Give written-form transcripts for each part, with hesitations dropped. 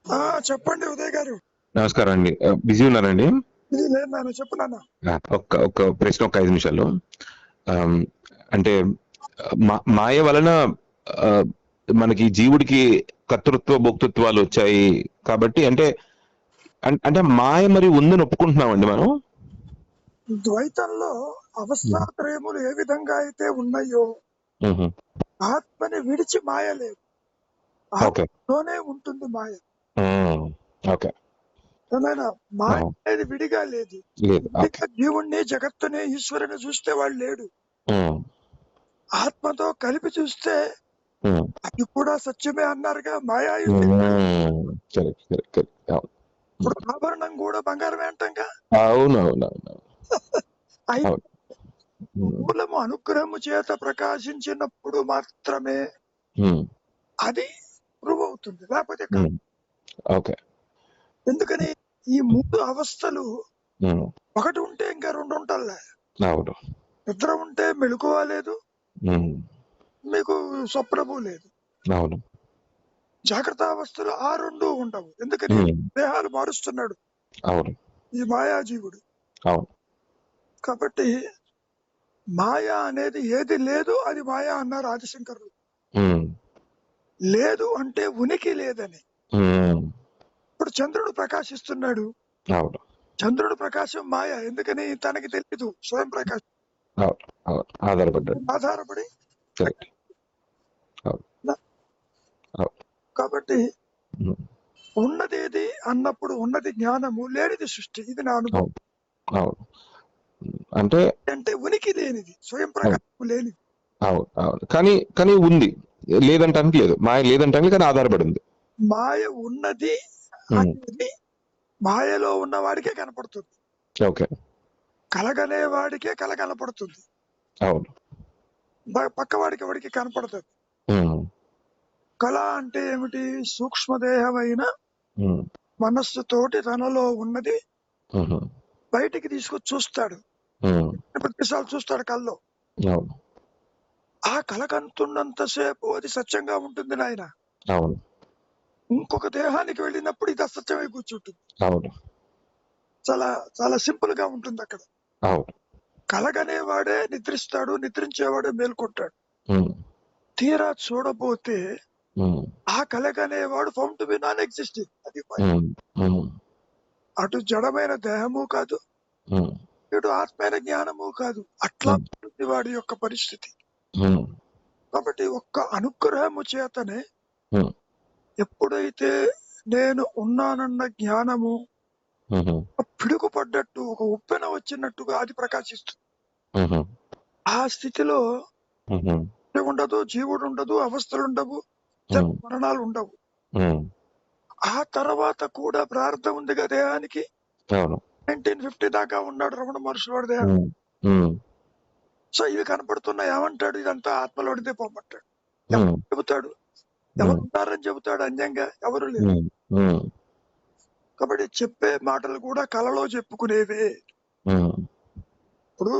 ఆ చెప్పండి ఉదయ్ గారు. నమస్కారం అండి. బిజీ ఉన్నారండి? ఇది లేదు నాన్న, చెప్పు నాన్న. ఒక్క ప్రశ్న, ఒక 5 నిమిషాలు. ఆమ్, అంటే మాయ వలన ఆ, మనకి జీవుడికి కర్తృత్వ భోక్తృత్వాలు వచ్చాయి కాబట్టి, అంటే అంటే మాయ మరి ఉందని ఒప్పుకుంటున్నామండి మనం. ద్వైతంలో అవస్థాత్రయములు ఏ విధంగా అయితే ఉన్నాయో, మ్మ్. ఆత్మని విడిచి మాయ లేదు. ఓకే. ఆత్మలోనే ఉంటుంది మాయ. మ్మ్. ఓకే. ఏమైనా మాయ ఆహా. అనేది విడిగా లేదు. లేదు. ఓకే. విడిగా జీవుణ్ణి, జగత్తుని, ఈశ్వరుని చూస్తే వాడు లేడు. మ్మ్. ఆత్మతో కలిపి చూస్తే మ్మ్. అది కూడా సత్యమే అన్నారుగా. మాయాయుద్ధం. మ్మ్. Correct, correct, correct. అవును. ఇప్పుడు ఆభరణం కూడా బంగారమే అంటాంగా. అవునవునవును. అయితే అవును. మ్మ్. మూలము అనుగ్రహము చేత ప్రకాశించినప్పుడు మాత్రమే మ్మ్. అది ప్రూవ్ అవుతుంది, లేకపోతే కాదు. మ్మ్. ఓకే. ఎందుకని ఈ మూడు అవస్థలు మ్మ్. ఒకటి ఉంటే ఇంకా రెండు ఉంటల్లే. అవును. నిద్ర ఉంటే మెలకువ లేదు, మ్మ్. మీకు స్వప్నము లేదు. అవును. జాగ్రత్త అవస్థలు ఆ రెండు ఉండవు. ఎందుకని మ్మ్. దేహాలు మారుస్తున్నాడు అవును. ఈ మాయాజీవుడు. అవును. కాబట్టి మాయ అనేది ఏది లేదు అది మాయ అన్నారు ఆదిశంకరులు. మ్మ్. లేదు అంటే ఉనికి లేదని. మ్మ్. ఇప్పుడు చంద్రుడు ప్రకాశిస్తున్నాడు, అవును. చంద్రుడు ప్రకాశం మాయ. ఎందుకని తనకి తెలియదు స్వయం ప్రకాశం. అవును. అవును. ఆధారపడ్డాడు. ఆధారపడి కరెక్ట్. అవును. అవును. కాబట్టి మ్మ్. ఉన్నదేది అన్నప్పుడు ఉన్నది జ్ఞానము, లేనిది సృష్టి. ఇది నా అనుభవం. అవును. అవును. అంటే అంటే ఉనికి లేనిది, స్వయం అవును. ప్రకాశం లేనిది. అవును. అవును. కానీ కానీ ఉంది. లేదంటానికి లేదు. మాయ లేదంటానికి, కానీ ఆధారపడి ఉంది. మాయ ఉన్నది మ్మ్. అనేది మాయలో ఉన్న వాడికే కనపడుతుంది. ఓకే. కలగనే వాడికే కల కనపడుతుంది, అవును. పక్కవాడికి ఎవడికి కనపడుతుంది. మ్మ్. కళ అంటే ఏమిటి? సూక్ష్మదేహమైన మ్మ్. మనస్సుతోటి తనలో ఉన్నది మ్మ్. బయటికి తీసుకొచ్చి చూస్తాడు. మ్మ్. ప్రతిసారి చూస్తాడు కల్లో. అవును. ఆ కల కంటున్నంతసేపు అది సత్యంగా ఉంటుంది నాయన. అవును. ఇంకొక దేహానికి వెళ్ళినప్పుడు ఇది అసత్యమై కూర్చుంటుంది. అవును. చాలా చాలా సింపుల్ గా ఉంటుంది అక్కడ. అవును. కలగనేవాడే నిద్రిస్తాడు, నిద్రించేవాడే మేల్కొంటాడు. మ్మ్. తీరా చూడబోతే మ్మ్. ఆ కలగనేవాడు found to be non existing. అది మ్మ్. మ్మ్. అటు జడమైన దేహము కాదు, మ్మ్. ఇటు ఆత్మైన జ్ఞానము కాదు. అట్లా మ్మ్. ఉంటుంది వాడి యొక్క పరిస్థితి. మ్మ్. కాబట్టి ఒక్క అనుగ్రహము చేతనే మ్మ్. ఎప్పుడైతే నేను ఉన్నానన్న జ్ఞానము మ్మ్. ఒక పిడుగు పడ్డట్టు, ఒక ఉప్పెన వచ్చినట్టుగా అది ప్రకాశిస్తుంది. మ్మ్. ఆ స్థితిలో మ్మ్. ఉండదు, జీవుడు ఉండదు, అవస్థలు ఉండవు, మ్మ్. మరణాలు ఉండవు. మ్మ్. ఆ తర్వాత కూడా ప్రార్థన ఉంది కదా దేహానికి. అవును. 1950 దాకా ఉన్నాడు రమణ మహర్షి వాడి దేహం. మ్మ్. మ్మ్. సో ఇవి కనపడుతున్నాయి. ఏమంటాడు? ఇదంతా ఆత్మలోనిదే పొమ్మంటాడు. ఎవరు మ్మ్. చెబుతాడు? ఎవరు మ్మ్. ఉన్నారని చెబుతాడు? అన్యంగా ఎవరు లేరు. మ్మ్. మ్మ్. కాబట్టి చెప్పే మాటలు కూడా కలలో చెప్పుకునేవే. మ్మ్. ఇప్పుడు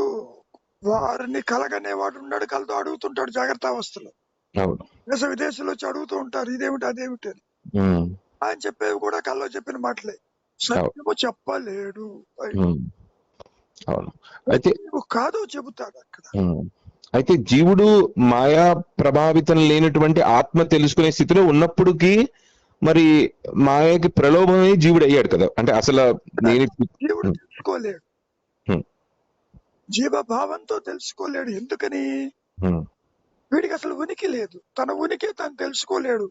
వారిని కలగనేవాడు ఉన్నాడు, కలతో అడుగుతుంటాడు జాగ్రత్త అవస్థలో. అవును. దేశ విదేశాలు వచ్చి అడుగుతూ ఉంటారు, ఇదేమిటి అదేమిటి అని. మ్మ్. ఆయన చెప్పేవి కూడా కల్లో చెప్పిన మాటలే. అవును. సత్యము చెప్పలేడు. మ్మ్. అవును. అయితే నువ్వు కాదో చెబుతాడు అక్కడ. అయితే జీవుడు మాయా ప్రభావితం లేనటువంటి ఆత్మ తెలుసుకునే స్థితిలో ఉన్నప్పటికీ మరి మాయకి ప్రలోభమే జీవుడు అయ్యాడు కదా. అంటే అసలు నేను జీవుడు ఉమ్, తెలుసుకోలేడు, ఉమ్, జీవభావంతో తెలుసుకోలేడు. ఎందుకని? ఉమ్, వీడికి అసలు ఉనికి లేదు. తన ఉనికి తను తెలుసుకోలేడు.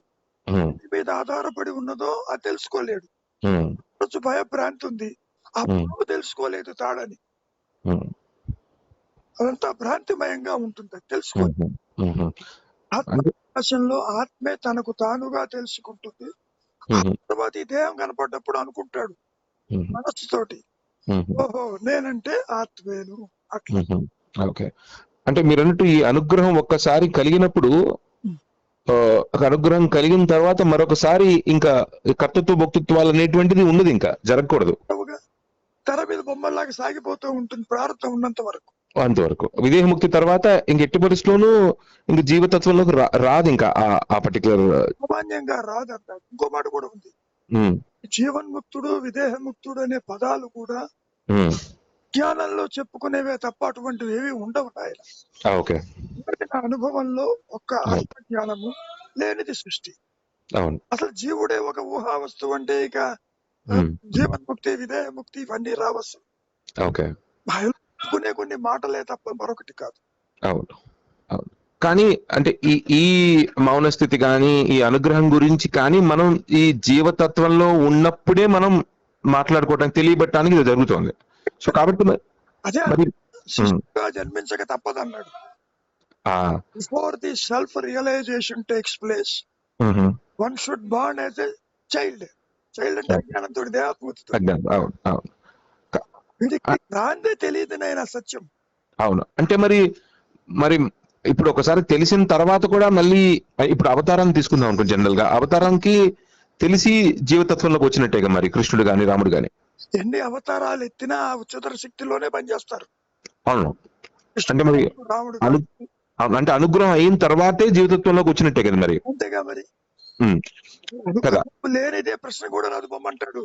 ఉమ్, దేని మీద ఆధారపడి ఉన్నదో అది తెలుసుకోలేడు. ఉమ్, కొంచెం భయభ్రాంతి ఉంది. ఆ ఉమ్, పురుగు తెలుసుకోలేదు తాడని. ఉమ్, అదంతా భ్రాంతిమయంగా ఉంటుంది, అది తెలుసుకో. ఉమ్, ఉమ్. అంటే ఆత్మప్రకాశంలో ఆత్మే తనకు తానుగా తెలుసుకుంటుంది. ఆ ఉమ్, తర్వాత ఈ దేహం కనపడ్డప్పుడు అనుకుంటాడు ఉమ్, మనస్సుతోటి, ఉమ్, ఓహో నేనంటే ఆత్మేను. అట్లా. ఉమ్. ఓకే. అంటే మీరు అన్నట్టు ఈ అనుగ్రహం ఒక్కసారి కలిగినప్పుడు ఆ, ఒక అనుగ్రహం కలిగిన తర్వాత మరొకసారి ఇంకా కర్తృత్వ భోక్తృత్వాలు అనేటువంటిది ఉన్నది, ఇంకా జరగకూడదు. ఉండవుగా. తెర మీద బొమ్మల్లాగా సాగిపోతూ ఉంటుంది ప్రారంభం ఉన్నంత వరకు. అంతవరకు విదేహముక్తి తర్వాత ఇంక ఎట్టి పరిస్థితుల్లోనూ ఇంక జీవతత్వంలోకి రాదు ఇంకా ఆ పర్టికులర్. సామాన్యంగా రాదంటాడు. ఇంకో మాట కూడా ఉంది, ఉమ్, జీవన్ముక్తుడు, విదేహముక్తుడు అనే పదాలు కూడా ఉమ్, జ్ఞానంలో చెప్పుకునేవే తప్ప అటువంటివి ఏవి ఉండవు ఆయన. ఓకే. నా అనుభవంలో ఒక్క ఆత్మజ్ఞానము లేనిది సృష్టి. అవును. అసలు జీవుడే ఒక ఊహా వస్తువు అంటే ఇక జీవన్ముక్తి, విదేహముక్తి ఇవన్నీ రావచ్చు. ఓకే. చెప్పుకునే కొన్ని మాటలే తప్ప మరొకటి కాదు. అవును. అవును. కానీ అంటే ఈ మౌన స్థితి కానీ ఈ అనుగ్రహం గురించి కానీ మనం ఈ జీవతత్వంలో ఉన్నప్పుడే మనం మాట్లాడుకోవటానికి తెలియబట్టడానికి ఇది జరుగుతుంది. సో కాబట్టి అదే మరి శిశువుగా జన్మించక తప్పదన్నాడు. Before the self realization takes place one should born as a child. Child అంటే అజ్ఞానంతో, దేహాత్మతో. వీడికి రాందే తెలియదు నాయన సత్యం. అవును. అంటే మరి మరి ఇప్పుడు ఒకసారి తెలిసిన తర్వాత కూడా మళ్ళీ ఇప్పుడు అవతారాన్ని తీసుకుందాం అనుకో. జనరల్ గా అవతారానికి తెలిసి జీవతత్వంలోకి వచ్చినట్టేగా మరి కృష్ణుడు గాని రాముడు గాని. ఎన్ని అవతారాలు ఎత్తినా ఉच्चतर శక్తిలోనే పనిచేస్తారు. అవును. అంటే మరి రాముడు అంటే అనుగ్రహం అయిన తర్వాతే జీవతత్వంలోకి వచ్చినట్టే కదా మరి. అంతేగా మరి. లేనిదే ప్రశ్న కూడా రాదు పొమ్మంటాడు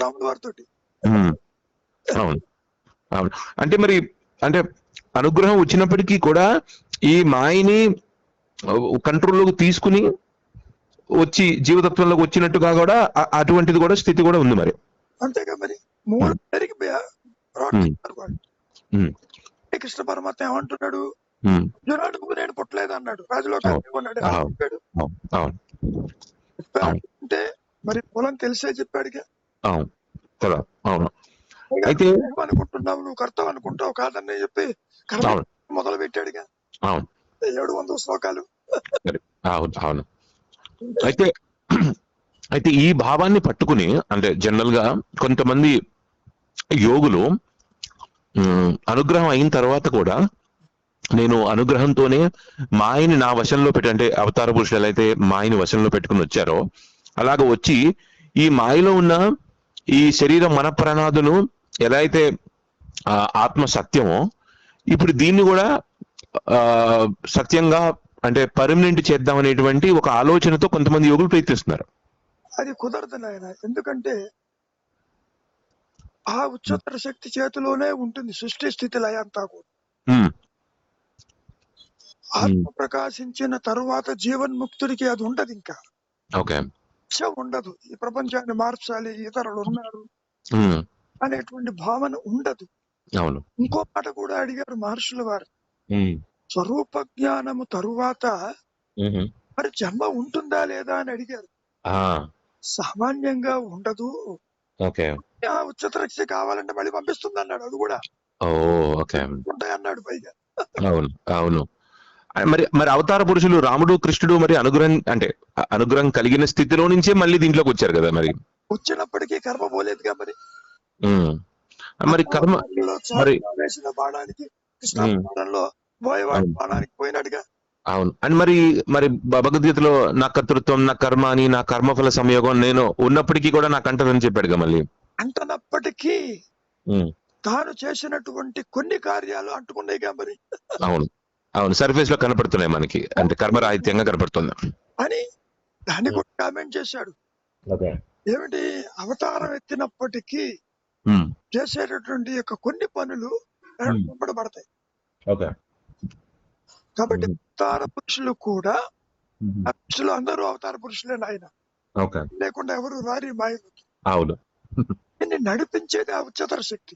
రాముడు వారితో. అవును. అవును. అంటే మరి అంటే అనుగ్రహం వచ్చినప్పటికీ కూడా ఈ మాయని కంట్రోల్లోకి తీసుకుని వచ్చి జీవతత్వంలోకి వచ్చినట్టుగా కూడా అటువంటిది కూడా స్థితి కూడా ఉంది మరి. అంతేగా మరి. కృష్ణ పరమాత్మ ఏమంటున్నాడు? జనాడుకు నేను పుట్టలేదు అన్నాడు. రాజులోకి అంటే మరి పొలం తెలిసే చెప్పాడుగా. అవును. అయితే అనుకుంటున్నావు, నువ్వు కర్తవు అనుకుంటావు కాదని చెప్పి మొదలు పెట్టాడుగా. 700 శ్లోకాలు. అవును. అయితే ఈ భావాన్ని పట్టుకుని అంటే జనరల్ గా కొంతమంది యోగులు అనుగ్రహం అయిన తర్వాత కూడా నేను అనుగ్రహంతోనే మాయని నా వశంలో పెట్టి, అంటే అవతార పురుషులు ఎలా అయితే మాయని వశంలో పెట్టుకుని వచ్చారో అలాగ వచ్చి ఈ మాయలో ఉన్న ఈ శరీరం మన ప్రాణాదులు ఎలా అయితే ఆత్మ సత్యమో ఇప్పుడు దీన్ని కూడా సత్యంగా అంటే పర్మనెంట్ చేద్దాం అనేటువంటి ఒక ఆలోచనతో కొంతమంది యోగులు ప్రయత్నిస్తున్నారు. అది కుదరదు నాయన. ఎందుకంటే ఆ ఉच्चतर శక్తి చేతిలోనే ఉంటుంది సృష్టి స్థితి లయ అంతా కూడా. ఆత్మ ప్రకాశించిన తరువాత జీవన్ముక్తుడికి అది ఉండదు. ఇంకా ఉండదు. ఈ ప్రపంచాన్ని మార్చాలి, ఇతరులు ఉన్నారు అనేటువంటి భావన ఉండదు. ఇంకో మాట కూడా అడిగారు మహర్షుల వారు. స్వరూప జ్ఞానము తరువాత మరి జన్మ ఉంటుందా లేదా అని అడిగారు. సామాన్యంగా ఉండదు. ఉच्चतर శక్తి కావాలంటే మళ్ళీ పంపిస్తుంది అన్నాడు. అది కూడా ఉంటాయి అన్నాడు పైగా. అవును. మరి అవతార పురుషులు రాముడు కృష్ణుడు మరి అనుగ్రహం కలిగిన స్థితిలో నుంచే మళ్ళీ దీంట్లోకి వచ్చారు కదా. మరి వచ్చినప్పటికీ కర్మ పోలేదుగా మరి. మరి కర్మ మరి వేసిన బాణానికి కృష్ణావతారంలో బాణానికి పోయినట్టుగా. అవును. అండ్ మరి భగవద్గీతలో నా కర్తృత్వం, నా కర్మ అని, నా కర్మఫల సంయోగం నేను ఉన్నప్పటికీ కూడా నాకు అంటదని చెప్పాడుగా. మళ్ళీ అంటనప్పటికీ తాను చేసినటువంటి కొన్ని కార్యాలు అంటుకున్నాయిగా మరి. అవును. సర్ఫేస్ లో కనపడుతున్నాయి మనకి, అంటే కర్మరాహిత్యంగా కనపడుతుంది అని దాన్ని కూడా కామెంట్ చేశాడు. ఏమిటి? అవతారం ఎత్తినప్పటికీ చేసేటటువంటి యొక్క కొన్ని పనులు వెంబడబడతాయి. కాబట్టి అవతార పురుషులు కూడా పురుషులు అందరూ అవతార పురుషులే నాయన. లేకుండా ఎవరు రారి మాయలోకి. దీన్ని నడిపించేది ఆ ఉच्चतर శక్తి.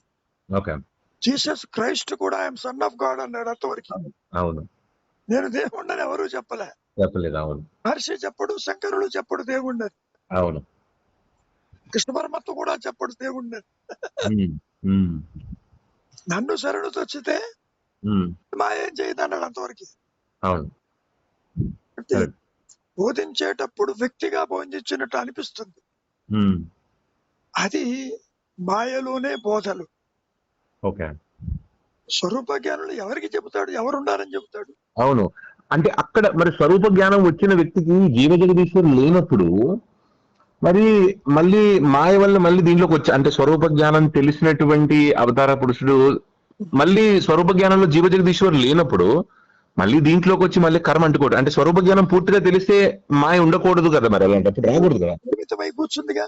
జీసస్ క్రైస్ట్ కూడా ఐఎమ్ సన్ ఆఫ్ గాడ్ అన్నాడు అంతవరకు. నేను దేవుణ్ణని ఎవరు చెప్పలేదు. మహర్షి చెప్పడు, శంకరుడు చెప్పడు దేవుణ్ణని. కృష్ణ పరమాత్మ కూడా చెప్పడు దేవుణ్ణని. నన్ను శరణు తొచ్చితే మాయేం చేయదు అన్నాడు అంతవరకు. బోధించేటప్పుడు వ్యక్తిగా బోధించినట్టు అనిపిస్తుంది. అది మాయలోనే బోధలు. స్వరూప జ్ఞానులు ఎవరికి చెబుతాడు? ఎవరు ఉండాలని చెబుతాడు? అవును. అంటే అక్కడ మరి స్వరూప జ్ఞానం వచ్చిన వ్యక్తికి జీవ జగదీశ్వరులు లేనప్పుడు మరి మళ్ళీ మాయ వల్ల మళ్ళీ దీంట్లోకి వచ్చి, అంటే స్వరూప జ్ఞానం తెలిసినటువంటి అవతార పురుషుడు మళ్ళీ స్వరూప జ్ఞానంలో జీవ జగదీశ్వరులు లేనప్పుడు మళ్ళీ దీంట్లోకి వచ్చి మళ్ళీ కర్మ అంటుకోవడం అంటే స్వరూప జ్ఞానం పూర్తిగా తెలిస్తే మాయ ఉండకూడదు కదా, మరి అలాంటప్పుడు రాకూడదు కదా. పరిమితమై కూర్చుందిగా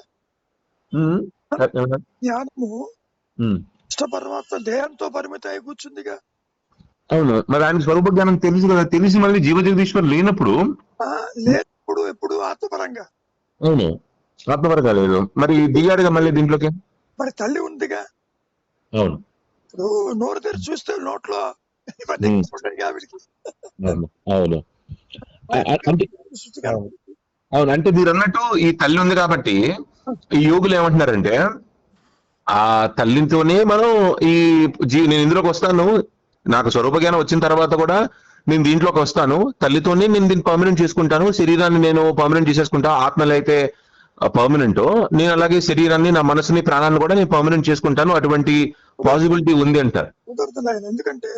జ్ఞానము. ఇష్టపరమాత్మ దేహంతో పరిమితం అయి కూర్చుందిగా. అవును, మరి ఆయన స్వరూప జ్ఞానం తెలుసు కదా, తెలిసి మళ్ళీ జీవ జగదీశ్వరు లేనప్పుడు లేనప్పుడు ఎప్పుడు ఆత్మపరంగా. అవును, ఆత్మపరంగా లేదు, మరి దిగాడుగా మళ్ళీ దీంట్లోకి. మరి తల్లి ఉందిగా. అవును, ఇప్పుడు నోరు తెరిచి చూస్తే నోట్లో ఇవన్నీ ఉంటాయి ఆవిడికి. అవును అంటే అవును, అంటే మీరు అన్నట్టు ఈ తల్లి ఉంది కాబట్టి ఈ యోగులు ఏమంటున్నారంటే ఆ తల్లితోనే మనం నేను ఇందులోకి వస్తాను, నాకు స్వరూప జ్ఞానం వచ్చిన తర్వాత కూడా నేను దీంట్లోకి వస్తాను, తల్లితోనే నేను దీన్ని పర్మనెంట్ చేసుకుంటాను, శరీరాన్ని నేను పర్మనెంట్ చేసేసుకుంటా, ఆత్మలు అయితే పర్మనెంట్, నేను అలాగే శరీరాన్ని, నా మనసుని, ప్రాణాన్ని కూడా నేను పర్మనెంట్ చేసుకుంటాను, అటువంటి పాసిబిలిటీ ఉంది అంటారు. కుదరుతున్నాయి, ఎందుకంటే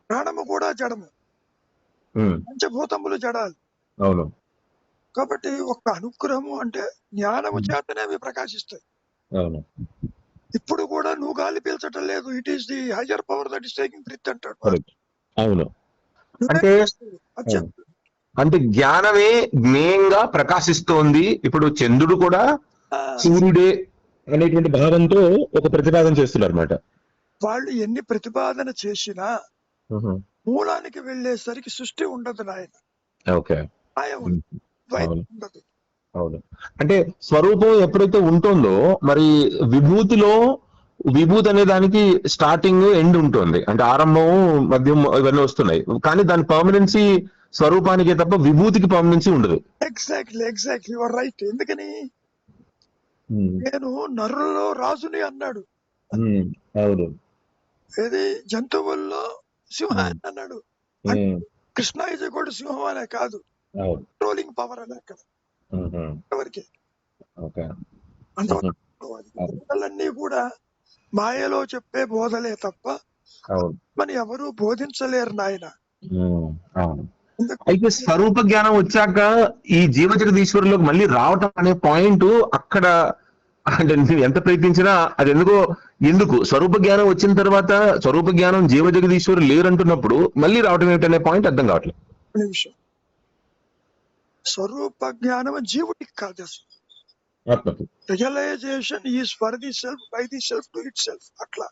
ప్రాణము కూడా జడము, పంచభూతములు జడాలు. అవును, కాబట్టి ఒక అనుగ్రహము అంటే జ్ఞానము చేతనే అవి ప్రకాశిస్తాయి. అవును, ఇప్పుడు కూడా నువ్వు గాలి పీల్చటం లేదు, it is the higher power that is taking breath అంటాడు. అవును, అంటే జ్ఞానమే జ్ఞేయంగా ప్రకాశిస్తోంది. ఇప్పుడు చంద్రుడు కూడా సూర్యుడే అనేటువంటి భావంతో ఒక ప్రతిపాదన చేస్తున్నారు అన్నమాట. వాళ్ళు ఎన్ని ప్రతిపాదన చేసినా మూలానికి వెళ్ళేసరికి సృష్టి ఉండదు నాయన. ఓకే, ఉండదు. అవును, అంటే స్వరూపం ఎప్పుడైతే ఉంటుందో మరి విభూతి అనే దానికి స్టార్టింగ్ ఎండ్ ఉంటుంది, అంటే ఆరంభం మధ్యం ఇవన్నీ వస్తున్నాయి, కానీ దాని పర్మనెన్సీ స్వరూపానికి తప్ప విభూతికి పర్మనెన్సీ ఉండదు. Exactly your right. ఎందుకని నేను నరులలో రాజుని అన్నాడు. అవును, ఏది జంతువుల్లో సింహాన్ని అన్నాడు. కృష్ణ ఇది కూడా సింహం అనే కాదు, కంట్రోలింగ్ పవర్ అనే అక్కడ ఎవరికి. బోధలన్నీ కూడా మాయలో చెప్పే బోధలే తప్ప మరి ఎవరు బోధించలేరు నాయన. అయితే స్వరూప జ్ఞానం వచ్చాక ఈ జీవ జగదీశ్వరులోకి మళ్ళీ రావటం అనే పాయింట్ అక్కడ, అంటే ఎంత ప్రయత్నించినా అది ఎందుకు స్వరూప జ్ఞానం వచ్చిన తర్వాత స్వరూప జ్ఞానం జీవ జగదీశ్వరులు లేరంటున్నప్పుడు మళ్ళీ రావటం ఏమిటనే పాయింట్ అర్థం కావట్లేదు. నిమిషం, స్వరూప జ్ఞానం జీవుడికి కాదు అసలు. Realisation is for the self, by the self, to itself. అట్లా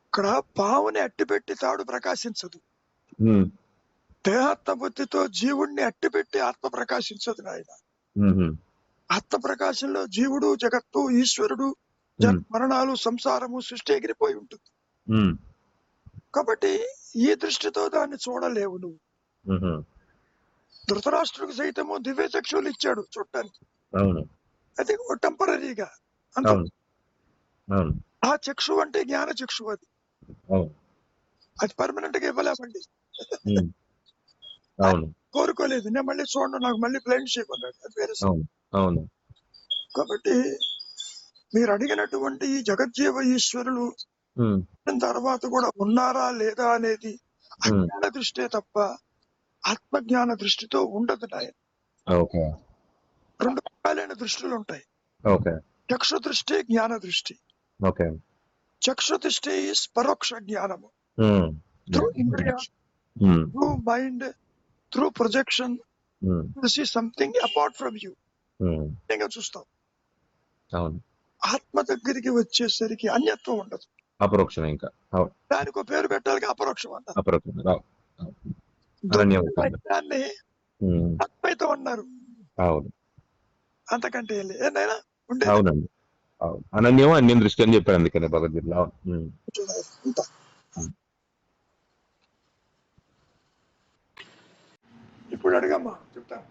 ఇక్కడ పావుని అట్టిపెట్టి తాడు ప్రకాశించదు, దేహాత్మ బుద్ధితో జీవుడిని అట్టిపెట్టి ఆత్మ ప్రకాశించదు నాయన. ఆత్మ ప్రకాశంలో జీవుడు, జగత్తు, ఈశ్వరుడు, మరణాలు, సంసారము, సృష్టి ఎగిరిపోయి ఉంటుంది. కాబట్టి ఈ దృష్టితో దాన్ని చూడలేవు నువ్వు. ధృతరాష్ట్రుడికి సైతము దివ్య చక్షువులు ఇచ్చాడు చూడటానికి, అది టెంపరీగా అంత. ఆ చక్షు అంటే జ్ఞాన చక్షు, అది పర్మనెంట్ గా ఇవ్వలేమండి. కోరుకోలేదు, నేను మళ్ళీ చూడండి, నాకు మళ్ళీ బ్లైండ్ షేప్ అన్నాడు, అది వేరే. కాబట్టి మీరు అడిగినటువంటి ఈ జగజ్జీవ ఈశ్వరులు తర్వాత కూడా ఉన్నారా లేదా అనేది అజ్ఞాన దృష్టే తప్ప ఆత్మజ్ఞాన దృష్టితో ఉండదు నాయన. రెండు రకాలైన దృష్టిలు ఉంటాయి. చక్షు దృష్టి, జ్ఞాన దృష్టి. చక్షు దృష్టి ఈస్ పరోక్ష జ్ఞానము, త్రూ ఇంద్రియ, through mind, through projection, to see something apart from you చూస్తాం. ఆత్మ దగ్గరికి వచ్చేసరికి అన్యత్వం ఉండదు, అపరోక్షం. ఇంకా దానికి ఒక పేరు పెట్టాలి, అపరోక్షం అన్నారు. దాన్ని అద్వైతం అన్నారు. అంతకంటే ఏదైనా ఉండేది. అవునండి, అనన్యం అన్యం దృష్టి అని చెప్పారు, అందుకనే భగవద్గీతలో. ఇప్పుడు అడగమ్మా, చెప్తాను.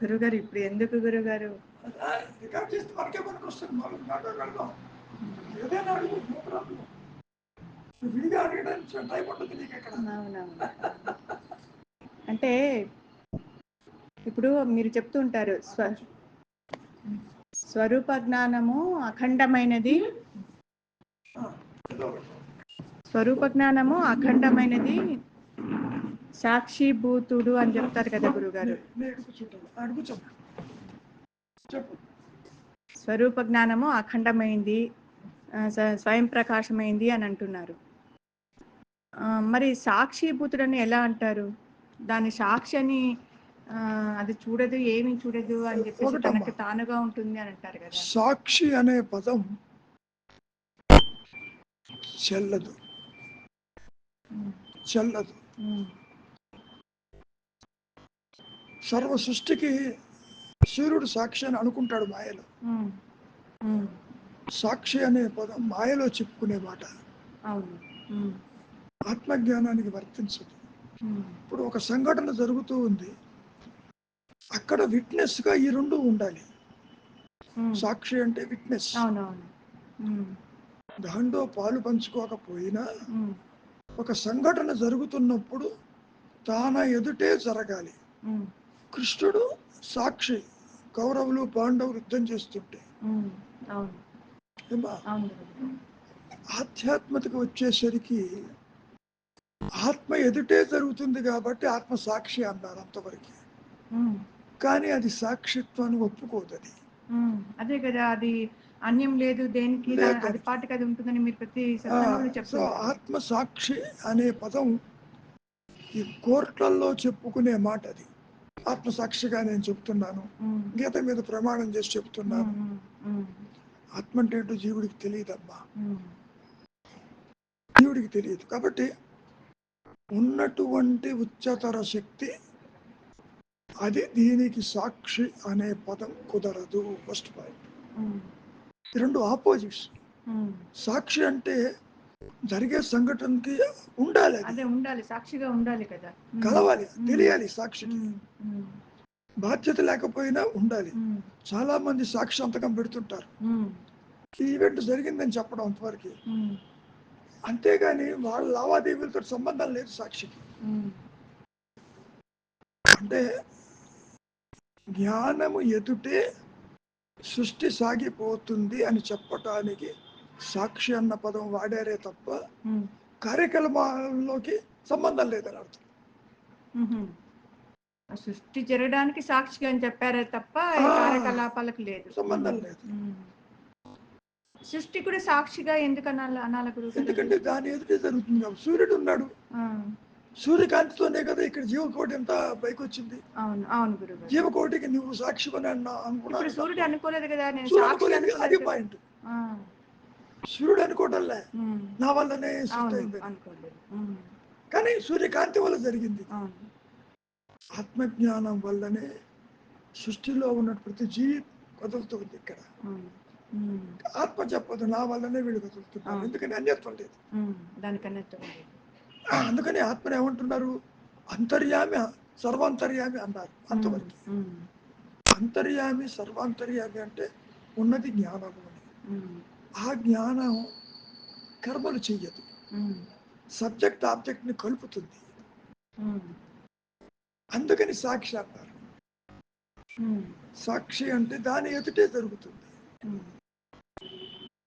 గురుగారు ఇప్పుడు ఎందుకు గురుగారు? అంటే ఇప్పుడు మీరు చెప్తుంటారు స్వరూప జ్ఞానము అఖండమైనది, స్వరూప జ్ఞానము అఖండమైనది, సాక్షిభూతుడు అని చెప్తారు కదా గురుగారు. స్వరూప జ్ఞానము అఖండమైంది, స్వయం ప్రకాశమైంది అని అంటున్నారు. మరి సాక్షిభూతుడని ఎలా అంటారు? దాని సాక్షి అని అది చూడదు, ఏమి చూడదు అని చెప్పేసి తనకు తానుగా ఉంటుంది అని అంటారు కదా. సాక్షి అనే పదం చెల్లదు, చెల్లదు. సర్వ సృష్టికి సూర్యుడు సాక్షి అని అనుకుంటాడు మాయలో. సాక్షి అనే పదం మాయలో చెప్పుకునే మాట, ఆత్మజ్ఞానానికి వర్తించదు. ఇప్పుడు ఒక సంఘటన జరుగుతూ ఉంది, అక్కడ విట్నెస్ గా ఈ రెండు ఉండాలి. సాక్షి అంటే విట్నెస్. దాంట్లో పాలు పంచుకోకపోయినా ఒక సంఘటన జరుగుతున్నప్పుడు తాన ఎదుటే జరగాలి. కృష్ణుడు సాక్షి, కౌరవులు పాండవులు యుద్ధం చేస్తుంటే. ఆధ్యాత్మికకు వచ్చేసరికి ఆత్మ ఎదుటే జరుగుతుంది కాబట్టి ఆత్మ సాక్షి అన్నారు అంతవరకు. కానీ అది సాక్షిత్వాన్ని ఒప్పుకోదు. అది అదే కదా, అది అన్యం లేదు దేనికి, అది పాటికి అది ఉంటుందని మీరు ప్రతి సత్సంగంలో చెప్తారు. ఆత్మ సాక్షి అనే పదం ఈ కోర్టులలో చెప్పుకునే మాట. అది ఆత్మ సాక్షిగా నేను చెప్తున్నాను, గీత మీద ప్రమాణం చేసి చెప్తున్నాను. ఆత్మ అంటే ఏంటో జీవుడికి తెలియదమ్మా, జీవుడికి తెలియదు. కాబట్టి ఉన్నటువంటి ఉच्चతర శక్తి అది, దీనికి సాక్షి అనే పదం కుదరదు. First point. రెండు ఆపోజిట్స్. సాక్షి అంటే జరిగే సంఘటనకి ఉండాలి, అదే ఉండాలి, సాక్షిగా ఉండాలి కదా, కలవాలి, తెలియాలి. సాక్షికి బాధ్యత లేకపోయినా ఉండాలి. చాలా మంది సాక్షి సంతకం పెడుతుంటారు, ఈ ఈవెంట్ జరిగిందని చెప్పడం అంతవరకు. అంతేగాని వాళ్ళ లావాదేవీలతో సంబంధం లేదు సాక్షికి. అంటే జ్ఞానము ఎదుటే సృష్టి సాగిపోతుంది అని చెప్పటానికి సాక్షి అన్న పదం వాడారే తప్ప కార్యక్రమాల్లోకి సంబంధం లేదని అర్థం. సృష్టి జరగడానికి సాక్షిగా అని చెప్పారే తప్ప కార్యకలాపాలకు లేదు, సంబంధం లేదు. సృష్టి కూడా సాక్షిగా ఎందుకు అనాల గురువు? ఎందుకంటే దాని ఎదుటే జరుగుతుంది కాబట్టి. సూర్యుడు ఉన్నాడు, సూర్యకాంతితోనే కదా ఇక్కడ జీవకోటి ఎంత పైకి వచ్చింది. జీవకోటికి నువ్వు సాక్షి అని అనుకున్నాను. సూర్యుడు అనుకోలేదు కదా, అది పాయింట్. సూర్యుడు అనుకోవటంలే, నా వల్లనే సృష్టి అయింది. కానీ సూర్యకాంతి వల్ల జరిగింది. ఆత్మజ్ఞానం వల్లనే సృష్టిలో ఉన్న ప్రతి జీవి కదులుతుంది. ఇక్కడ ఆత్మ చెప్పదు, నా వల్లనే వీళ్ళు కదులుతున్నారు. ఎందుకని అన్యత్వం లేదు, అందుకని ఆత్మను ఏమంటున్నారు? అంతర్యామి, సర్వాంతర్యామి అన్నారు. అంతవరకు అంతర్యామి సర్వాంతర్యామి అంటే ఉన్నది జ్ఞానము అని. ఆ జ్ఞానం కర్మలు చెయ్యదు, సబ్జెక్ట్ ఆబ్జెక్ట్ ని కలుపుతుంది. అందుకని సాక్షి అన్నారు. సాక్షి అంటే దాని ఎదుటే జరుగుతుంది.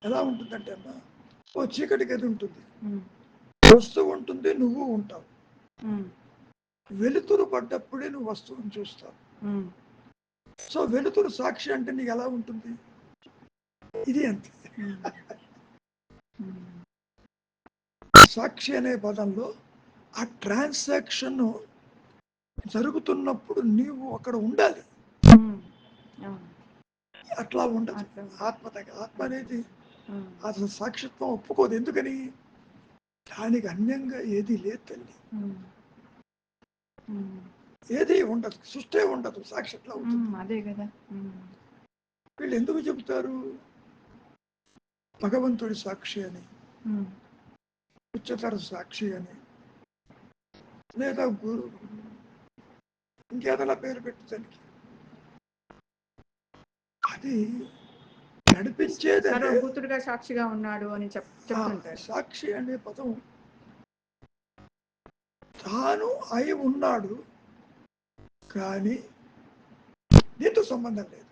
ఎలా ఉంటుందంటే అమ్మా, ఓ చీకటి గది ఉంటుంది, వస్తువు ఉంటుంది, నువ్వు ఉంటావు. వెలుతురు పడ్డప్పుడే నువ్వు వస్తువుని చూస్తావు. సో వెలుతురు సాక్షి అంటే నీకు ఎలా ఉంటుంది? ఇది అంతే. సాక్షి అనే పదంలో ఆ ట్రాన్సాక్షన్ జరుగుతున్నప్పుడు నీవు అక్కడ ఉండాలి. అట్లా ఉండదు ఆత్మ దగ్గర. ఆత్మ అనేది అసలు సాక్షిత్వం ఒప్పుకోదు. ఎందుకని? దానికి అన్యంగా ఏది లేదు తల్లి, ఏది ఉండదు, సృష్టి ఉండదు, సాక్షిత్వం ఉంటుంది. అదే కదా. వీళ్ళు ఎందుకు చెబుతారు భగవంతుడి సాక్షి అని, ఉच्चతర సాక్షి అని, లేదా గురు ఇంకేదైనా పేరు పెట్టడానికి? అది నడిపించేది భూతుడుగా సాక్షిగా ఉన్నాడు అని చెప్తుంటారు. సాక్షి అనే పదం తాను అయి ఉన్నాడు కానీ దీంతో సంబంధం లేదు.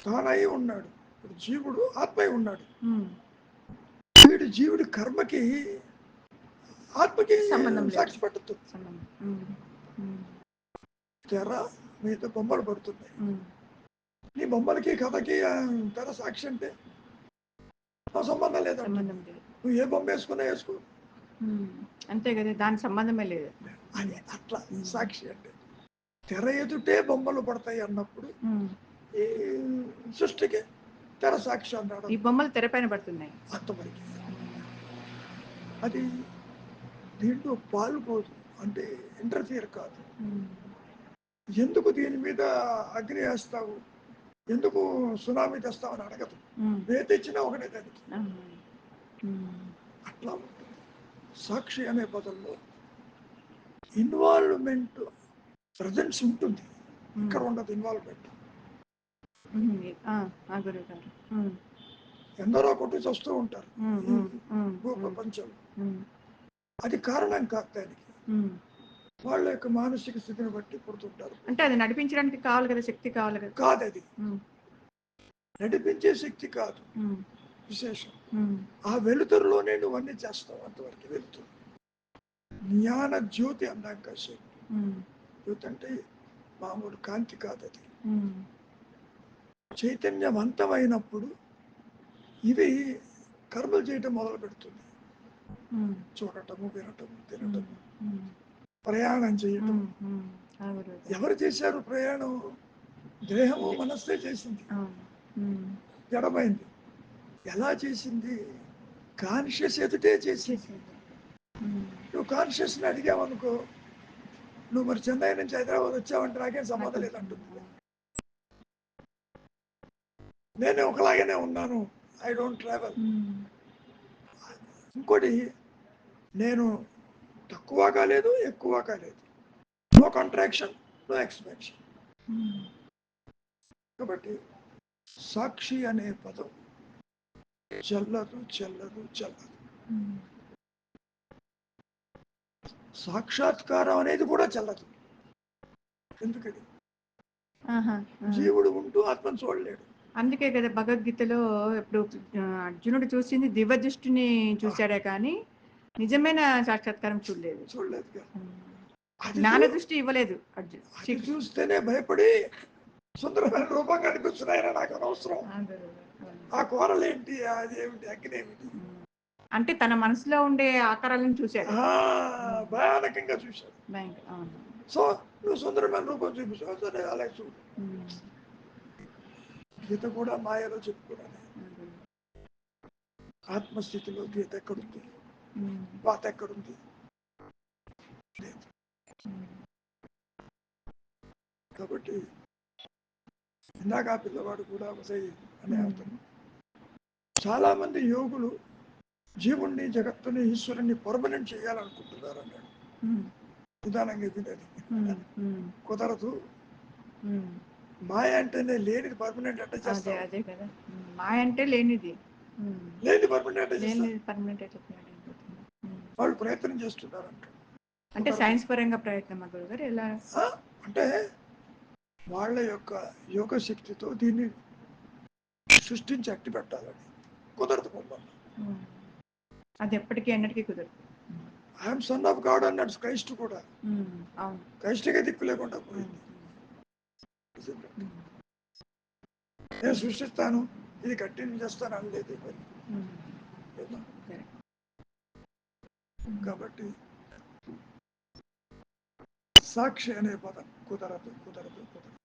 తాను అయి ఉన్నాడు. ఇప్పుడు జీవుడు ఆత్మై ఉన్నాడు. వీడు జీవుడి కర్మకి ఆత్మకి సాక్షి పట్టదు. తెర మీద బొమ్మలు పడుతున్నాయి, నీ బొమ్మలకి కథకి తెర సాక్షి అంటే సంబంధం లేదు. సంబంధం లేదు. నువ్వు ఏ బొమ్మ వేసుకున్నా వేసుకో, అంతే కదా, దాని సంబంధమే లేదు. అది అట్లా సాక్షి అంటే తెర ఎదుటే బొమ్మలు పడతాయి అన్నప్పుడు ఈ సృష్టికి తెర సాక్షి అన్నాడు. ఈ బొమ్మలు తెరపైన పడుతున్నాయి అంతవరకు. అది దీంట్లో పాల్గొదు, అంటే ఇంటర్ఫియర్ కాదు. ఎందుకు దీని మీద అగ్ని వేస్తావు, ఎందుకు సునామీ తెస్తావు అని అడగదు. ఏ తెచ్చినా ఒకటే దానికి. అట్లా ఉంటుంది. సాక్షి అనే పదంలో ఇన్వాల్వ్మెంట్ ప్రజెన్స్ ఉంటుంది, ఇక్కడ ఉండదు ఇన్వాల్వ్మెంట్. ఎందరో కొట్టి వస్తూ ఉంటారు ప్రపంచం. అది కారణం కాదు దానికి, వాళ్ళ యొక్క మానసిక స్థితిని బట్టి పుడుతుంటారు. అంటే అది నడిపించడానికి కావాలి కదా, శక్తి కావాలి కదా. కాదు, అది నడిపించే శక్తి కాదు విశేషం. ఆ వెలుతురులోనే నువ్వు అన్ని చేస్తావు. అంతవరకు వెలుతురు జ్ఞాన జ్యోతి అన్నాక శక్తి. జ్యోతి అంటే మామూలు కాంతి కాదు, అది చైతన్యవంతమైనప్పుడు ఇవి కర్మలు చేయటం మొదలు పెడుతుంది. చూడటము, వినటము, తినటము, ప్రయాణం చేయటం. ఎవరు చేశారు ప్రయాణం? దేహము మనస్సే చేసింది, జడమైంది. ఎలా చేసింది? కాన్షియస్ ఎదుటే చేసింది. నువ్వు కాన్షియస్ని అడిగావనుకో, నువ్వు మరి చెన్నై నుంచి హైదరాబాద్ వచ్చావంటే నాకేం సంబంధం లేదంటుంది. నేనే ఒకలాగానే ఉన్నాను, ఐ డోంట్ ట్రావెల్. ఇంకోటి, నేను తక్కువ కాలేదు, ఎక్కువ కాలేదు. No contraction, no expansion. కాబట్టి సాక్షి అనే పదం చెల్లదు, చెల్లదు, చెల్లదు. సాక్షాత్కారం అనేది కూడా చెల్లదు. ఎందుకని? జీవుడు ఉంటూ ఆత్మను చూడలేడు. అందుకే కదా భగవద్గీతలో ఇప్పుడు అర్జునుడు చూసింది దివ్య దృష్టిని చూశాడే కానీ నిజమైన సాక్షాత్కారం చూడలేదు. జ్ఞాన దృష్టి ఇవ్వలేదు అర్జున్. చూస్తేనే భయపడి సుందరమైన రూపంగా అనిపిస్తున్నాయని నాకు అనవసరం. ఆ కూరలేంటి, అదేమిటి, అగ్నేమిటి అంటే తన మనసులో ఉండే ఆకారాలను చూశాడు, భయానకంగా చూశాడు. సో నువ్వు సుందరమైన రూపం చూపించావు, అలాగే చూడు. గీత కూడా మాయలో చెప్పుకున్నాను. ఆత్మస్థితిలో గీత ఎక్కడుంది, వాత ఎక్కడుంది? కాబట్టి ఇందాక ఆ పిల్లవాడు కూడా వసయి అనే అర్థం. చాలా మంది యోగులు జీవుణ్ణి, జగత్తుని, ఈశ్వరుణ్ణి పర్మనెంట్ చేయాలనుకుంటున్నారు అన్నాడు. విధానంగా వినది కుదరదు. మాయ అంటేనే లేనిది పర్మనెంట్ అంటే చేస్తాం. అదే కదా, మాయ అంటే లేనిది, లేని పర్మనెంట్ వాళ్ళు ప్రయత్నం చేస్తున్నారు అంట. అంటే సైన్స్ పరంగా ప్రయత్నం గురుగారు. ఎలా అంటే వాళ్ళ యొక్క యోగ శక్తితో దీన్ని సృష్టించి అట్టి పెట్టాలని. కుదరదు పొమ్మన్న. అది ఎప్పటికీ ఎన్నటికీ కుదరదు. ఐఎమ్ సన్ ఆఫ్ గాడ్ అన్నాడు క్రైస్ట్ కూడా. క్రైస్ట్గా దిక్కు లేకుండా పోయింది. నేను సృష్టిస్తాను, ఇది కంటిన్యూ చేస్తాను అనలేదు. కాబట్టి సాక్షి అనే పదం కుదరదు, కుదరదు, కుదరదు.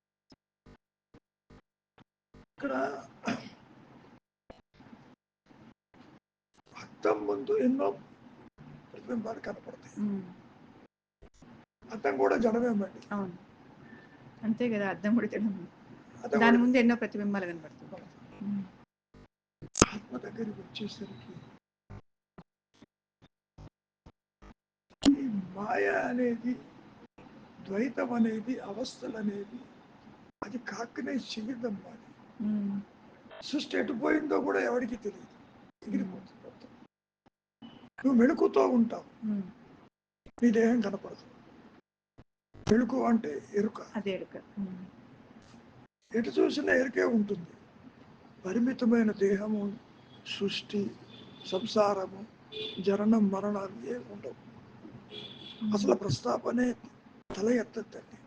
ఇక్కడ అద్దం ముందు ఎన్నో ప్రతిబింబాలు కనపడతాయి. అద్దం కూడా జడమేమండి. అవును, అంతే కదా, అద్దం కూడా జడమే. దాని ముందు ఎన్నో ప్రతిబింబాలు కనపడుతుంది. ఆత్మ దగ్గరికి వచ్చేసరికి ఈ మాయ అనేది, ద్వైతం అనేది, అవస్థలు అనేది అది కాకనే చెయ్యదమ్మా. సృష్టి ఎటుపోయిందో కూడా ఎవరికి తెలియదు, ఎగిరిపోతుంది. నువ్వు మెళుకుతో ఉంటావు, నీ దేహం కనపడదు. మెళుకు అంటే ఎరుక, అదే ఎరుక. ఎటు చూసినా ఎరుకే ఉంటుంది. పరిమితమైన దేహము, సృష్టి, సంసారము, జననం, మరణాలు ఏ ఉండవు. అసలు ప్రస్తాపనే తల ఎత్తద్దండి,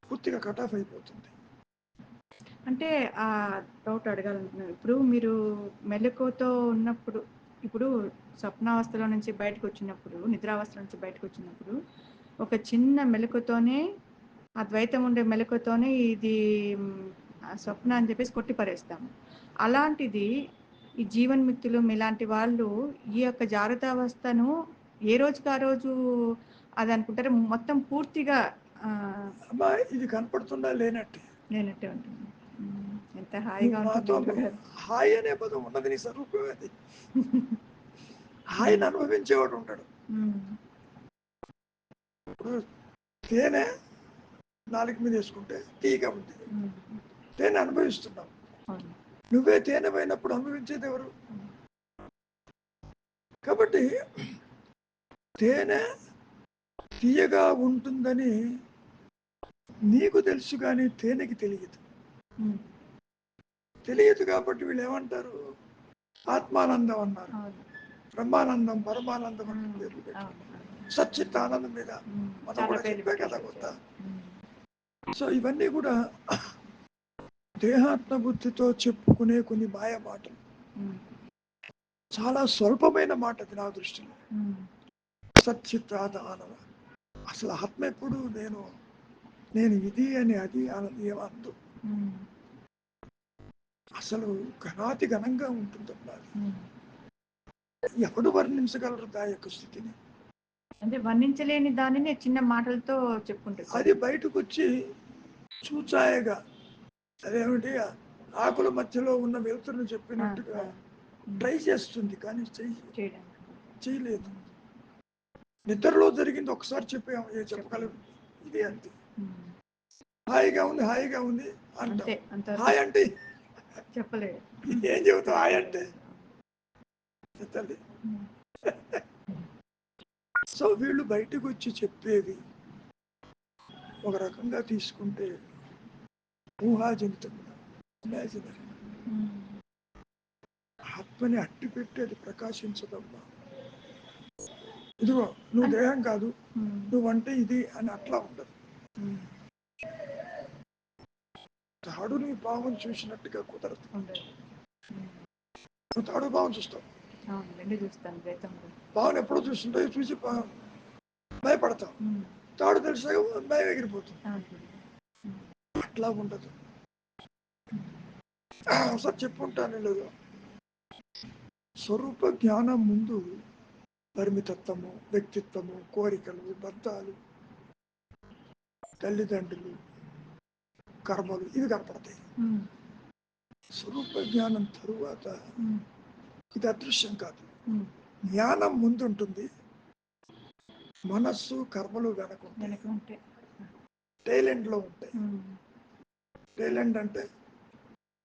పూర్తిగా కట్ ఆఫ్ అయిపోతుంది. అంటే ఆ డౌట్ అడగాలనుకున్నాను. ఇప్పుడు మీరు మెలకువతో ఉన్నప్పుడు, ఇప్పుడు స్వప్నావస్థలో నుంచి బయటకొచ్చినప్పుడు, నిద్రావస్థ నుంచి బయటకొచ్చినప్పుడు, ఒక చిన్న మెలకువతోనే, ఆ ద్వైతం ఉండే మెలకువతోనే ఇది స్వప్న అని చెప్పేసి కొట్టి పడేస్తాము. అలాంటిది ఈ జీవన్ముక్తులు మీలాంటి వాళ్ళు ఈ యొక్క జాగ్రత్తావస్థను ఏ రోజుకి ఆ రోజు అది అనుకుంటారు మొత్తం పూర్తిగా అమ్మా ఇది కనపడుతుందా లేనట్టే లేనట్టే ఉంటుంది. ఎంత హాయిగా ఉంటుంది. హాయ్ అనే పదం ఉన్నది నీ స్వరూపం అది. హాయిని అనుభవించేవాడు ఉంటాడు. ఇప్పుడు తేనె నాలుగు మీద వేసుకుంటే తీగా ఉంటుంది, తేనె అనుభవిస్తున్నావు. నువ్వే తేనె పోయినప్పుడు అనుభవించేది ఎవరు? కాబట్టి తేనె తీయగా ఉంటుందని నీకు తెలుసు కానీ తేనెకి తెలియదు. తెలియదు కాబట్టి వీళ్ళు ఏమంటారు? ఆత్మానందం అన్నారు, బ్రహ్మానందం, పరమానందం అని పేర్లు పెట్టారు. సచ్చిత్ ఆనందం మీద మనం కూడా చెప్పే కదా కొత్త. సో ఇవన్నీ కూడా దేహాత్మ బుద్ధితో చెప్పుకునే కొన్ని మాయ మాటలు. చాలా స్వల్పమైన మాట అది నా దృష్టిలో. సచ్చిత్ ఆనందం. అసలు ఆత్మ ఎప్పుడు నేను ఇది అని అది ఏమందు. అసలు ఘనాతి ఘనంగా ఉంటుందన్నమాట. ఎవడు వర్ణించగలరు దా యొక్క స్థితిని? అంటే వర్ణించలేని దానిని చిన్న మాటలతో చెప్పుకుంటారు. అది బయటకు వచ్చి చూచాయగా, అదేమిటి ఆకుల మధ్యలో ఉన్న వెలుతురును చెప్పినట్టుగా ట్రై చేస్తుంది, కానీ చేయలేదు. నిద్రలో జరిగింది ఒకసారి చెప్పగలరు. ఇది అంతే. హాయిగా ఉంది, హాయిగా ఉంది అంటే హాయ్ అంటే చెప్పలేదు. ఏం చెబుతావు హాయ్ అంటే? సో వీళ్ళు బయటకు వచ్చి చెప్పేవి ఒక రకంగా తీసుకుంటే ఊహాజనితం, ఇమాజినరీ. ఆత్మని అట్టి పెట్టేది ప్రకాశించదమ్మా. ఇదిగో నువ్వు దేహం కాదు, నువ్వంటే ఇది అని అట్లా ఉండదు. తాడు నీ భావం చూసినట్టుగా కుదరదు. నువ్వు తాడు భావం చూస్తావు, భావన ఎప్పుడో చూస్తుంటావు, చూసి భయపడతావు. తాడు తెలిసాక భయం ఎగిరిపోతుంది. అట్లా ఉండదు. ఒకసారి చెప్పుంటాను లేదు, స్వరూప జ్ఞానం ముందు పరిమితత్వము, వ్యక్తిత్వము, కోరికలు, బంధాలు, తల్లిదండ్రులు, కర్మలు ఇవి కనపడతాయి. స్వరూప జ్ఞానం తరువాత ఇది అదృశ్యం కాదు. జ్ఞానం ముందు ఉంటుంది, మనస్సు కర్మలు వెనకుంటాయి, టైలెంట్ లో ఉంటాయి. టైలెంట్ అంటే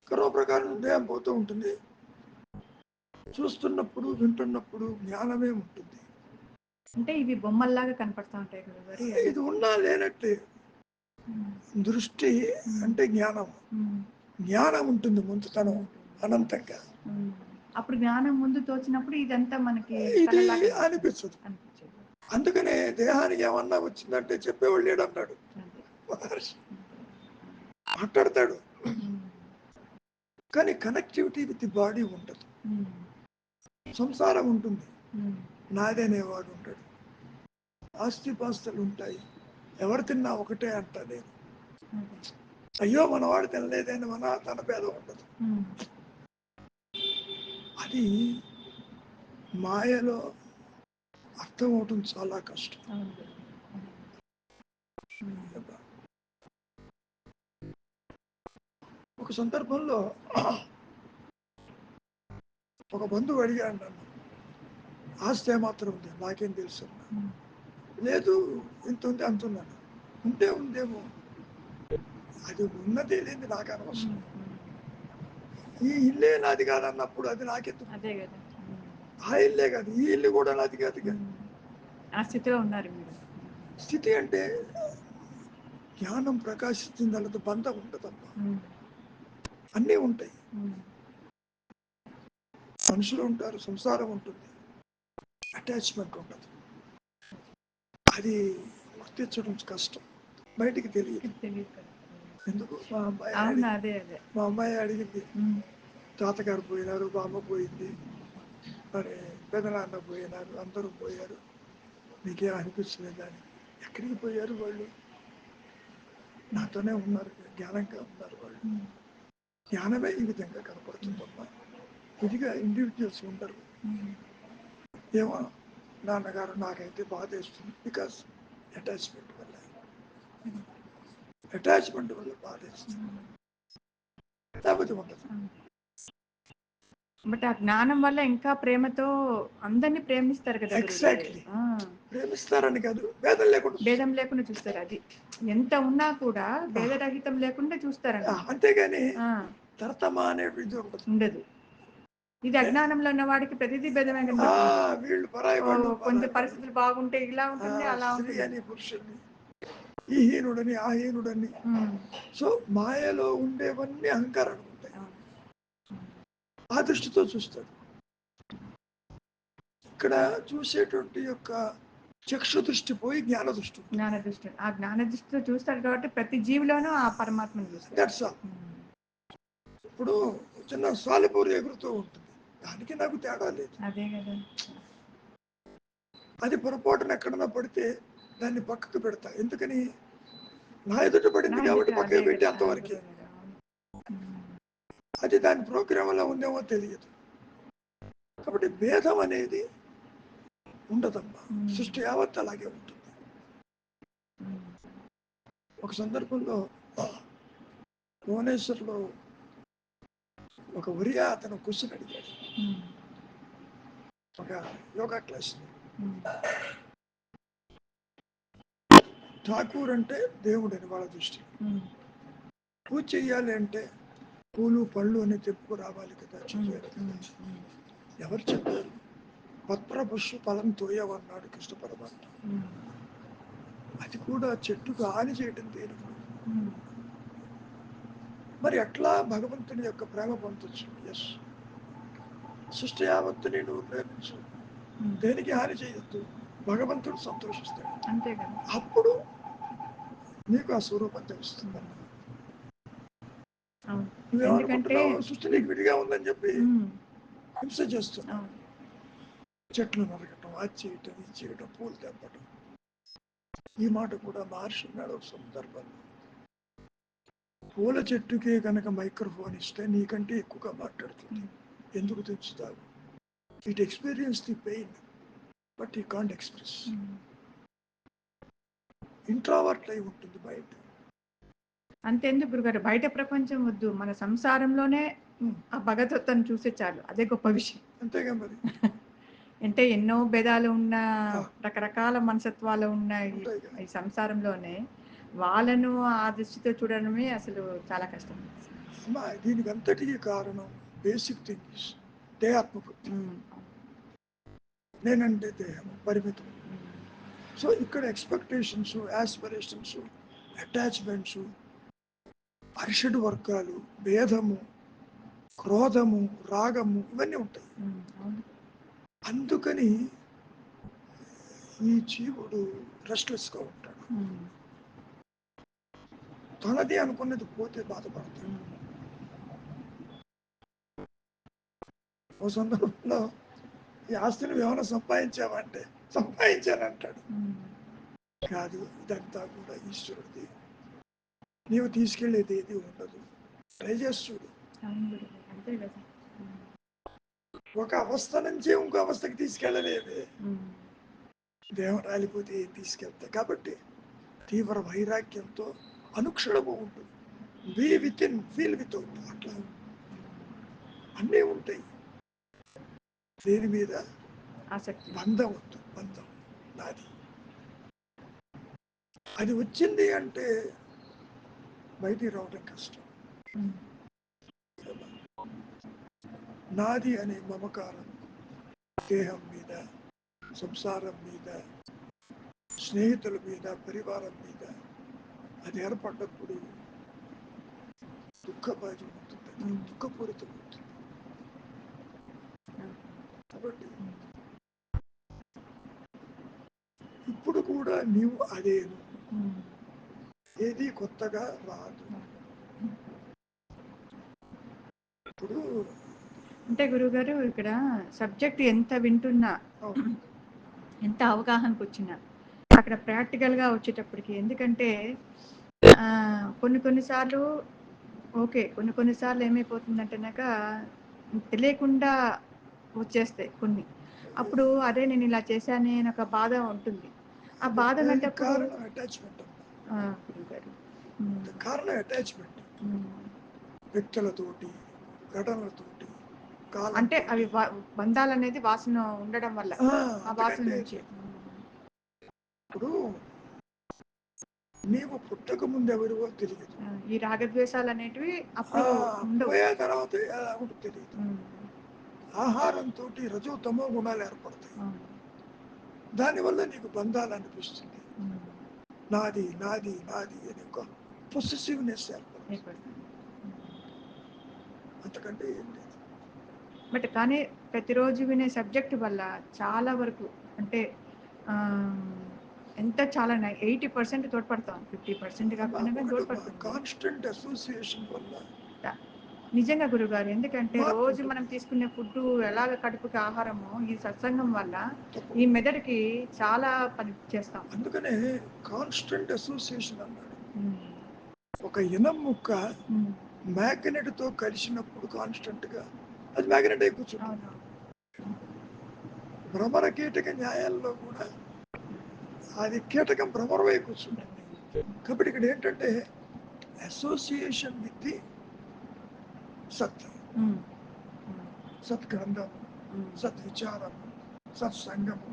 కర్మ ప్రకారం దేహం పోతూ ఉంటుంది, చూస్తున్నప్పుడు వింటున్నప్పుడు జ్ఞానమే ఉంటుంది. అంటే ఇవి బొమ్మల్లాగా కనపడతా ఉంటాయి కదా. ఇది ఉన్నా లేనట్టే. దృష్టి అంటే జ్ఞానం. జ్ఞానం ఉంటుంది ముందుతనం అనంతంగా. అప్పుడు జ్ఞానం ముందు తోచినప్పుడు ఇదంతా మనకి ఇది అనిపించదు. అందుకనే దేహానికి ఏమన్నా వచ్చిందంటే చెప్పేవాళ్ళు లేడన్నాడు మహర్షి. మాట్లాడతాడు కానీ కనెక్టివిటీ విత్ ది బాడీ ఉండదు. సంసారం ఉంటుంది, నాదనేవాడు ఉంటాడు, ఆస్తిపాస్తులు ఉంటాయి, ఎవరు తిన్నా ఒకటే అంట నేను. అయ్యో మనవాడు తినలేదని తన భేదం ఉండదు. అది మాయలో అర్థం అవటం చాలా కష్టం. ఒక సందర్భంలో ఒక బంధువు అడిగాడు నన్ను, ఆస్తి ఏమాత్రం ఉంది, నాకేం తెలుసు. లేదు ఇంత ఉంది అంత ఉన్నాను. ఉంటే ఉందేమో, అది ఉన్నదే లేని నాకు అనవసరం. ఈ ఇల్లే నాది కాదన్నప్పుడు అది నాకెందుకు? ఆ ఇల్లే కాదు, ఈ ఇల్లు కూడా నాది కాదు. ఆ స్థితిలో ఉన్నారు మీరు. స్థితి అంటే జ్ఞానం ప్రకాశించిన తర్వాత బంధం ఉండదమ్మా, అన్నీ ఉంటాయి. మనుషులు ఉంటారు, సంసారం ఉంటుంది, అటాచ్మెంట్ ఉండదు. అది గుర్తించడం కష్టం, బయటికి తెలియదు. ఎందుకు మా అమ్మాయి అవును, అదే అదే. మా అమ్మాయి అడిగింది, తాతగారు పోయినారు, బామ్మ పోయింది, మరి పెదనాన్న పోయినారు, అందరూ పోయారు, మీకేం అనిపించలేదు అని. ఎక్కడికి పోయారు వాళ్ళు? నాతోనే ఉన్నారు, జ్ఞానంగా ఉన్నారు వాళ్ళు. జ్ఞానమే ఈ విధంగా కనపడుతుందమ్మా. విధిగా ఇండివిజువల్స్ ఉండరు. ఏమో నాన్నగారు నాకైతే బాధేస్తుంది, బికాస్ అటాచ్మెంట్ వల్ల బాధేస్తుంది, లేకపోతే ఉండదు. బట్ ఆ జ్ఞానం వల్ల ఇంకా ప్రేమతో అందరినీ ప్రేమిస్తారు కదా. ఎగ్జాక్ట్లీ, ప్రేమిస్తారని కాదు, భేదం లేకుండా చూస్తారు. అది ఎంత ఉన్నా కూడా భేదరహితం లేకుండా చూస్తారు. అంతేగాని తర్తమా అనే ఉండదు. ఇది అజ్ఞానంలో ఉన్న వాడికి ప్రతిదీ భేదమే కనబడుతుంది. వీళ్ళు పరాయి వాళ్ళు, కొంచెం పరిస్థితులు బాగుంటే ఇలా ఉంటుంది, అలా స్త్రీ ఉంటుంది. అని పురుషుల్ని, ఈ హీనుడని ఆ హీనుడని. సో మాయలో ఉండేవన్నీ అహంకారాలు ఉంటాయి. ఆ దృష్టితో చూస్తాడు. ఇక్కడ చూసేటువంటి యొక్క చక్షు దృష్టి పోయి జ్ఞాన దృష్టి. ఆ జ్ఞాన దృష్టితో చూస్తాడు కాబట్టి ప్రతి జీవిలోనూ ఆ పరమాత్మను చూస్తాడు. That's all. ఇప్పుడు చిన్న సాలిపూరి ఎగురుతూ ఉంటుంది, దానికి నాకు తేడా లేదు. అదే కదా. అది పొరపాటున ఎక్కడన్నా పడితే దాన్ని పక్కకు పెడతా. ఎందుకని? నా ఎదుట పడింది కాబట్టి పక్కకు పెట్టి అంతవరకు. అది దాని ప్రోగ్రాంలో ఉందేమో తెలియదు. కాబట్టి భేదం అనేది ఉండదమ్మా, సృష్టి యావత్ అలాగే ఉంటుంది. ఒక సందర్భంలో భువనేశ్వర్లో ఒక ఒరియా అతను క్వశ్చన్ అడిగాడు, ఒక యోగా క్లాస్. ఠాకూర్ అంటే దేవుడు అని వాళ్ళ దృష్టి. పూజ చెయ్యాలి అంటే పూలు పళ్ళు అని తెప్పుకు రావాలి కదా, చెయ్యాలి కదా. ఎవరు చెప్పారు? పత్ర పుష్ప ఫలం తోయవన్నాడు కృష్ణ పరమాత్మ. అది కూడా చెట్టుకు హాని చేయడం దేనికి? మరి అట్లా భగవంతుని యొక్క ప్రేమ పొందొచ్చు. ఎస్, సృష్టి యావత్తుని నువ్వు ప్రేమించు, దేనికి హాని చేయొద్దు, భగవంతుడు సంతోషిస్తాడు. అంతే కదా. అప్పుడు నీకు ఆ స్వరూపం తెలుస్తుంది. నువ్వేమనుకుంటున్నావు? సృష్టి నీకు విడిగా ఉందని చెప్పి హింస చేస్తున్నావు. చెట్లు నరకటం, అది చేయటం, ఇది చేయటం, పూలు తెంపటం. ఈ మాట కూడా మహర్షి ఉన్నాడు ఒక సందర్భంలో. పూల చెట్టుకే కనుక మైక్రోఫోన్ ఇస్తే నీకంటే ఎక్కువగా మాట్లాడుతుంది. ఎందుకు తెచ్చుతావు? It experience the pain but you can't express. Introvert అయి ఉంటుంది బయట. అంతెందుకు గురుగారు, బయట ప్రపంచం వద్దు, మన సంసారంలోనే ఆ భగవతత్వాన్ని చూసే చాలు, అదే గొప్ప విషయం. అంతేగా మరి. అంటే ఎన్నో భేదాలు ఉన్న, రకరకాల మనసత్వాలు ఉన్న ఈ సంసారంలోనే వాళ్ళను ఆ దృష్టితో చూడడమే అసలు చాలా కష్టం. దీనికి అంతటికీ కారణం బేసిక్ థింగ్స్ దేహాత్మబుద్ధి. నేనంటే దేహం పరిమితం. సో ఇక్కడ ఎక్స్పెక్టేషన్స్, ఆస్పిరేషన్స్, అటాచ్మెంట్స్, అరిషడ్ వర్గాలు, భేదము, క్రోధము, రాగము, ఇవన్నీ ఉంటాయి. అందుకని ఈ జీవుడు రెస్ట్లెస్గా ఉంటాడు. తనది అనుకున్నది పోతే బాధపడతాడు. ఓ సందర్భంలో ఈ ఆస్తిని ఏమైనా సంపాదించావంటే సంపాదించానంటాడు. కాదు, ఇదంతా కూడా ఈశ్వరుడిది, నీవు తీసుకెళ్లేది ఏది ఉండదు. ట్రై చేస్తుడు. ఒక అవస్థ నుంచి ఇంకో అవస్థకి తీసుకెళ్ళలేవే. దేవం రాలిపోతే ఏం తీసుకెళ్తా? కాబట్టి తీవ్ర వైరాగ్యంతో అనుక్షణము ఉంటుంది. Be within, feel without. అట్లా అన్నీ ఉంటాయి. దేని మీద ఆసక్తి, బంధం వద్దు. బంధం నాది, అది వచ్చింది అంటే బయటికి రావడం కష్టం. నాది అనే మమకారం దేహం మీద, సంసారం మీద, స్నేహితుల మీద, పరివారం మీద అది ఏర్పడ్డప్పుడు దుఃఖభాజం ఉంటుంది, దుఃఖపూరితం ఉంటుంది. కాబట్టి ఇప్పుడు కూడా నీవు అదేను, ఏది కొత్తగా రాదు. ఇప్పుడు అంటే గురువుగారు ఇక్కడ సబ్జెక్ట్ ఎంత వింటున్నా, ఎంత అవగాహనకు వచ్చినా, అక్కడ ప్రాక్టికల్గా వచ్చేటప్పటికి, ఎందుకంటే కొన్నిసార్లు ఓకే, కొన్నిసార్లు ఏమైపోతుందంటేనాక తెలియకుండా వచ్చేస్తాయి కొన్ని. అప్పుడు అదే నేను ఇలా చేశానే అని ఒక బాధ ఉంటుంది. ఆ బాధ అంటే కారణం అటాచ్మెంట్. కారణం అటాచ్మెంట్ వ్యక్తులతోటి, ఘటనలతోటి, అంటే అవి బంధాలు అనేది వాసన ఉండడం వల్ల ఆ వాసన నుంచి. ఇప్పుడు నీవు పుట్టక ముందు ఎవరివో తెలియదు. ఈ రాగద్వేషాలు అనేటివి అప్పుడు పోయే తర్వాత ఎలా ఉంటుంది తెలియదు. ఆహారంతో రజో తమో గుణాలు ఏర్పడతాయి. దానివల్ల నీకు బంధాలు అనిపిస్తుంది. నాది నాది నాది అని ఒక పొసెసివ్నెస్ ఏర్పడుతుంది. అంతకంటే ఏం లేదు. బట్ కానీ ప్రతిరోజు వినే సబ్జెక్ట్ వల్ల చాలా వరకు అంటే ఎంత చాలా 80% తోడ్పడతాం, 50% కాకపోయినా తోడ్పడుతుంది. కాన్స్టెంట్ అసోసియేషన్ వల్ల నిజంగా గురుగారు, ఎందుకంటే రోజు మనం తీసుకునే ఫుడ్ ఎలాగ కడుపుకి ఆహారమో ఈ సత్సంగం వల్ల ఈ మెదడుకి చాలా పని చేస్తాం. అందుకనే కాన్స్టెంట్ అసోసియేషన్ అన్నాడు. ఒక ఇనం ముక్క మ్యాగ్నెట్ తో కలిసినప్పుడు కాన్స్టెంట్ గా అది మ్యాగ్నెట్ అయి కూర్చుంటుంది. భ్రమర కీటక న్యాయాల్లో కూడా అది కీటకం భ్రమరమై కూర్చుంటుంది. కాబట్టి ఇక్కడ ఏంటంటే అసోసియేషన్ విత్ ది సత్, సత్గ్రంథము, సద్విచారము, సత్సంగము.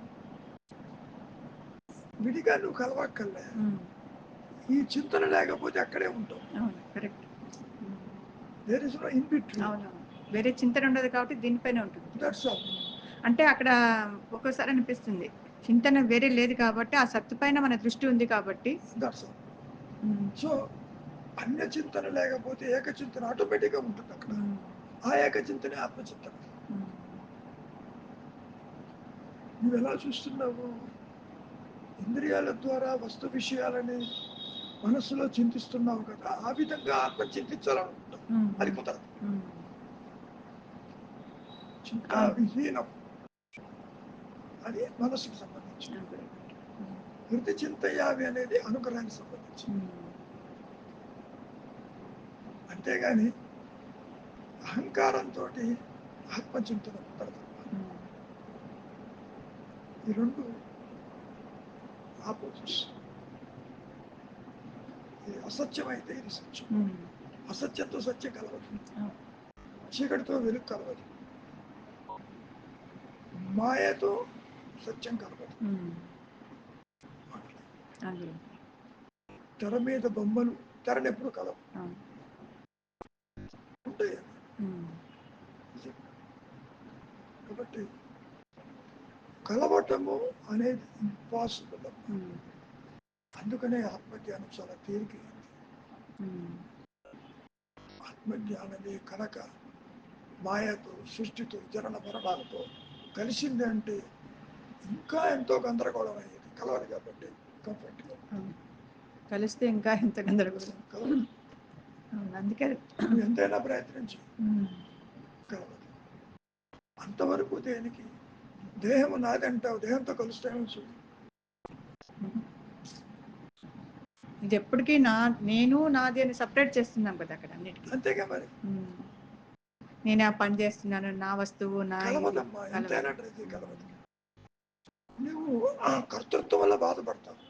విడిగా నువ్వు కలవక్కర్లే. ఈ చింతన లేకపోతే అక్కడే ఉంటావు. వేరే చింతన ఉండదు కాబట్టి దీనిపైన ఉంటుంది. అంటే అక్కడ ఒక్కోసారి అనిపిస్తుంది చింతన వేరే లేదు కాబట్టి ఆ సత్తు పైన మన దృష్టి ఉంది కాబట్టి. సో అన్య చింతన లేకపోతే ఏకచింతన ఆటోమేటిక్ గా ఉంటుంది అక్కడ. ఆ ఏకచింతనే ఆత్మచింతన. నువ్వు ఎలా చూస్తున్నావు? ఇంద్రియాల ద్వారా వస్తు విషయాలని మనస్సులో చింతిస్తున్నావు కదా, ఆ విధంగా ఆత్మ చింతించాలనుకుంటావు. అది కుదరదు. చింతా విహీనం అది మనస్సుకు సంబంధించి. వృత్తి చింతయావి అనేది అనుగ్రహానికి సంబంధించి. అంతేగాని అహంకారంతో ఆత్మచింతన కుదరదు. ఈ రెండు ఆపోజిట్స్. ఇది అసత్యం అయితే ఇది సత్యం. అసత్యంతో సత్యం కలవదు, చీకటితో వెలుగు కలవదు, మాయతో సత్యం కలవదు. తెర మీద బొమ్మలు తెరనెప్పుడు కలవు ఉంటాయి. కాబట్టి కలవటము అనేది ఇంపాసిబుల్. అందుకనే ఆత్మజ్ఞానం చాలా తేలికైంది. ఆత్మజ్ఞానమే కనుక మాయతో, సృష్టితో, జనన మరణాలతో కలిసింది అంటే ఇంకా ఎంతో గందరగోళం అయ్యేది. కలవాలి కాబట్టి కంఫర్ట్ కలిస్తే ఇంకా ఎంత గందరగోళం కలవాలి. అందుకే ఎంతైనా ప్రయత్నించి కలవాలి. అంతవరకు దేనికి? దేహం నాది అంటావు, దేహంతో కలుస్తామని చూడు. ఇది ఎప్పటికీ నేను నాది అని సపరేట్ చేస్తున్నాం కదా అక్కడ అన్నిటికీ. అంతేగా మరి. నేను ఆ పని చేస్తున్నాను, నా వస్తువు నా కలవదు. నువ్వు ఆ కర్తృత్వం వల్ల బాధపడతావు.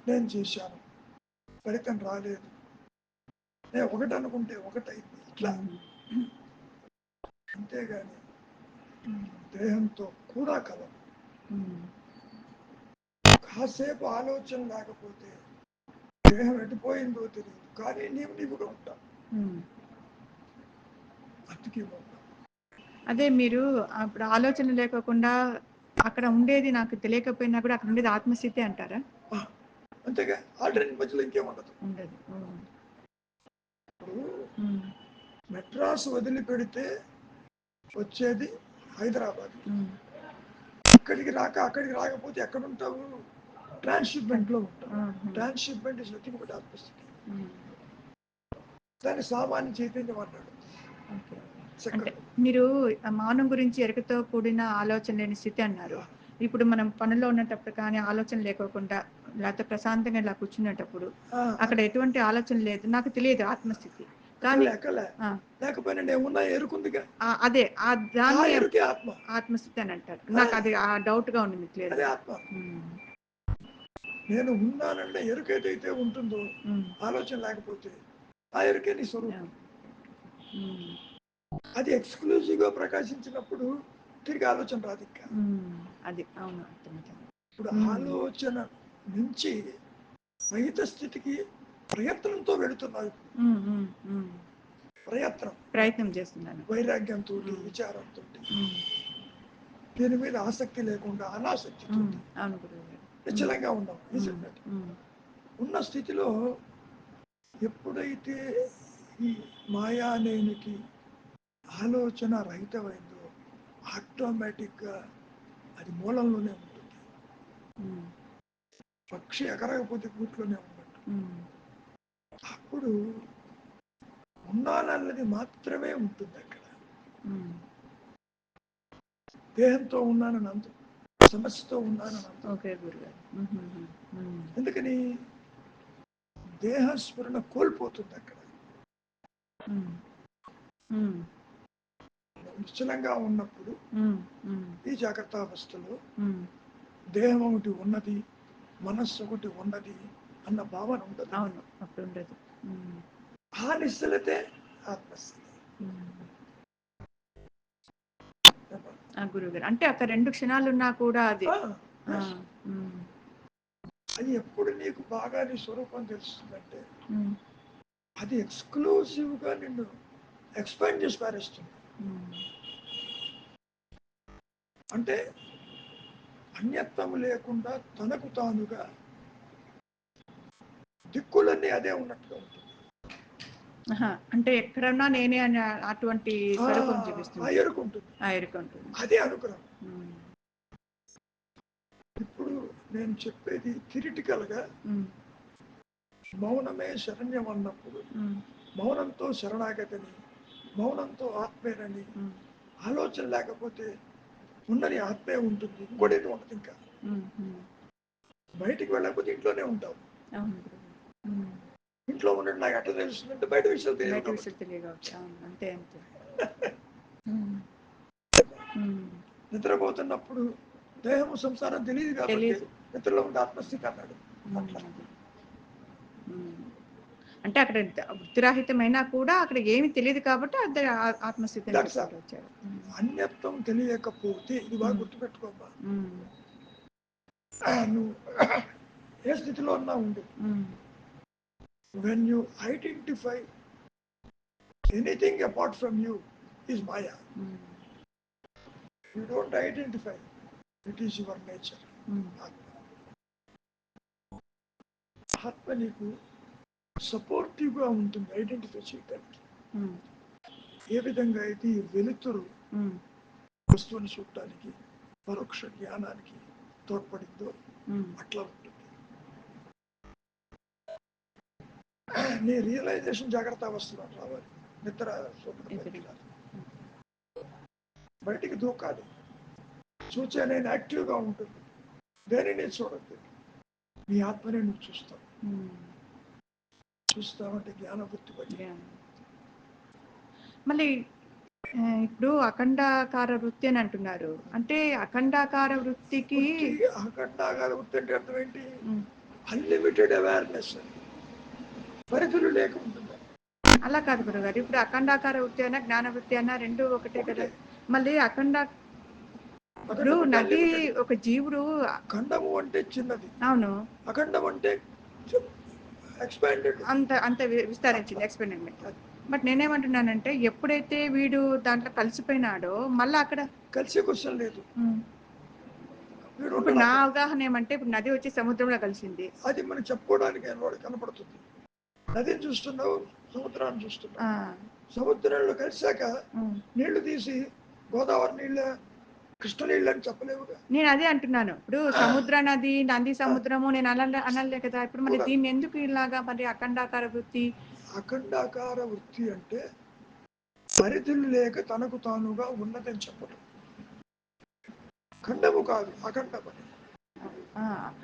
నేను చేశాను, ఫలితం రాలేదు, నేను ఒకటి అనుకుంటే ఒకటైంది, ఇట్లా. అంతేగాని దేహంతో కూడా కలవు. కాసేపు ఆలోచన లేకపోతే దేహం ఎటుపోయిందో తెలియదు, కానీ నీవుగా ఉంటావు. అందుకే అదే మీరు అప్పుడు ఆలోచన లేకోకుండా అక్కడ ఉండేది నాకు తెలియకపోయినా కూడా అక్కడ ఉండేది ఆత్మస్థితి అంటారా? అంతేగా, ఆల్టర్నేట్ మధ్యలో ఇంకేముండదు. ఉండదు. మెడ్రాస్ వదిలిపెడితే వచ్చేది హైదరాబాద్. ఇక్కడికి అక్కడికి రాకపోతే ఎక్కడ ఉంటావు? ట్రాన్స్షిప్మెంట్ లో ఉంటావు. ట్రాన్స్షిప్మెంట్ ఇస్ నథింగ్ బట్ ఆత్మస్థితి. దాన్ని సామాన్య చైతన్యం అన్నాడు. అంటే మీరు మౌనం గురించి ఎరుకతో కూడిన ఆలోచన లేని స్థితి అన్నారు. ఇప్పుడు మనం పనుల్లో ఉన్నప్పుడు కానీ ఆలోచన లేకోకుండా లేకపోతే ప్రశాంతంగా ఇలా కూర్చునేటప్పుడు అక్కడ ఎటువంటి ఆలోచన లేదు, నాకు తెలియదు ఆత్మస్థితి. కానీ లేకపోయినా ఏమున్నా ఎరుకుందిగా, అదే దాన్ని ఆత్మ ఆత్మస్థితి అని అంటారు. నాకు అది ఆ డౌట్ గా ఉంది, మీకు లేదు. ఆత్మ. నేను ఉన్నానంటే ఎరుక ఏదైతే ఉంటుందో, ఆలోచన లేకపోతే ఆ ఎరుకే నీ స్వరూపం. అది ఎక్స్క్లూజివ్ గా ప్రకాశించినప్పుడు తిరిగి ఆలోచన రాదు ఇంకా. అది అవును. ఇప్పుడు ఆలోచన నుంచి రహిత స్థితికి ప్రయత్నంతో వెళుతున్నావు. ప్రయత్నం చేస్తున్నాను, వైరాగ్యంతో, విచారంతో, దీని మీద ఆసక్తి లేకుండా అనాసక్తి నిశ్చలంగా ఉన్నాం. ఉన్న స్థితిలో ఎప్పుడైతే ఈ మాయా నేనికి ఆలోచన రహితమైందో ఆటోమేటిక్ గా అది మూలంలోనే ఉంటుంది. పక్షి ఎగరకపోతే గూట్లోనే ఉన్నట్టు. అప్పుడు ఉన్నానన్నది మాత్రమే ఉంటుంది అక్కడ. దేహంతో ఉన్నానని అంత, సమస్యతో ఉన్నానని అంత. ఎందుకని దేహస్మరణ కోల్పోతుంది అక్కడ. నిశ్చలంగా ఉన్నప్పుడు ఈ జాగ్రత్త అవస్థలో దేహం ఒకటి ఉన్నది, మనస్సు ఒకటి ఉన్నది అన్న భావన ఉండదు. అవును, అప్పుడు ఉండదు. ఆ నిశ్చలతే ఆత్మస్థితి. గురుగారు అంటే అక్కడ 2 క్షణాలు ఉన్నా కూడా అది అది ఎప్పుడు నీకు బాగా నీ స్వరూపం తెలుస్తుందంటే అది ఎక్స్క్లూజివ్ గా నిన్ను ఎక్స్పాండ్ చేసి పారేస్తుంది. అంటే అన్యత్వం లేకుండా తనకు తానుగా దిక్కులన్నీ అదే ఉన్నట్టుగా ఉంటుంది. అంటే ఎక్కడన్నా నేనే అని అటువంటి స్వరూపం చూపిస్తుంది, ఎరుకుంటుంది. అదే అనుగ్రహం. ఇప్పుడు నేను చెప్పేది థిరిటికల్ గా మౌనమే శరణ్యం అన్నప్పుడు మౌనంతో శరణాగతిని, మౌనంతో ఆత్మేనని ఆలోచన లేకపోతే ఉన్నది ఆత్మే ఉంటుంది, ఇంకోటి ఉంటుంది. ఇంకా బయటికి వెళ్ళకపోతే ఇంట్లోనే ఉంటావు. ఇంట్లో ఉండడం నాకు అట్లా తెలుస్తుందంటే బయట విషయాలు తెలియదు. అంతే అంతే. నిద్రపోతున్నప్పుడు దేహము సంసారం తెలియదు కాబట్టి నిద్రలో ఉండే ఆత్మస్థితి అన్నాడు. అంటే అక్కడ వృత్తిరాహితమైనా కూడా అక్కడ ఏమి తెలియదు కాబట్టి అదే ఆత్మస్థితి వచ్చాడు. అన్యత్వం తెలియకపోతే ఇది బాగా గుర్తుపెట్టుకోమ్మా. నువ్వు ఏ స్థితిలో ఉన్నా ఉండు, when you identify anything apart from you is Maya. You don't identify, it is your nature. ఆత్మ నీకు సపోర్టివ్ గా ఉంటుంది ఐడెంటిఫై చేయడానికి. ఏ విధంగా అయితే ఈ వెలుతురు వస్తువుని చూడటానికి పరోక్ష జ్ఞానానికి తోడ్పడిందో అట్లా ఉంటుంది. నీ రియలైజేషన్ జాగ్రత్త అవస్థలో రావాలి. నిద్ర బయటికి దూకాలి. చూచే నేను యాక్టివ్గా ఉంటుంది. దేనిని చూడద్దు, నీ ఆత్మనే నువ్వు చూస్తావు. చూస్తావంటే జ్ఞాన వృత్తి బట్టి. మళ్ళీ ఇప్పుడు అఖండాకార వృత్తి అని అంటున్నారు. అంటే అఖండాకార వృత్తికి అఖండాకార వృత్తి అంటే అర్థం ఏంటి? అన్లిమిటెడ్ అవేర్నెస్, పరిధులు లేకుండా. అలా కాదు గురుగారు, ఇప్పుడు అఖండాకార వృత్తి అయినా జ్ఞాన వృత్తి అయినా రెండు ఒకటే కదా. మళ్ళీ ఇప్పుడు నది ఒక జీవుడు, ఖండము అంటే చిన్నది, అవును, అఖండం అంటే ఎక్స్పాండెడ్, అంత విస్తరించింది, ఎక్స్పెరిమెంట్. బట్ నేనేమంటున్నానంటే ఎప్పుడైతే వీడు దాంట్లో కలిసిపోయినాడో మళ్ళీ అక్కడ కలిసే క్వశ్చన్ లేదు. ఇప్పుడు నా అవగాహన ఏమంటే ఇప్పుడు నది వచ్చి సముద్రంలో కలిసింది, అది మనం చెప్పుకోవడానికి కనపడుతుంది. నదిని చూస్తున్నావు, సముద్రాన్ని చూస్తున్నావు. సముద్రంలో కలిసాక నీళ్లు తీసి గోదావరి నీళ్ళ, కృష్ణ నీళ్ళు అని చెప్పలేవుగా. నేను అదే అంటున్నాను. ఇప్పుడు సముద్ర నది, నంది సముద్రము నేను అనలే కదా. ఇప్పుడు మరి దీన్ని ఎందుకు ఇలాగా మరి అఖండాకార వృత్తి? అఖండాకార వృత్తి అంటే పరిధులు లేక తనకు తానుగా ఉన్నదని చెప్పటం. ఖండము కాదు, అఖండమని.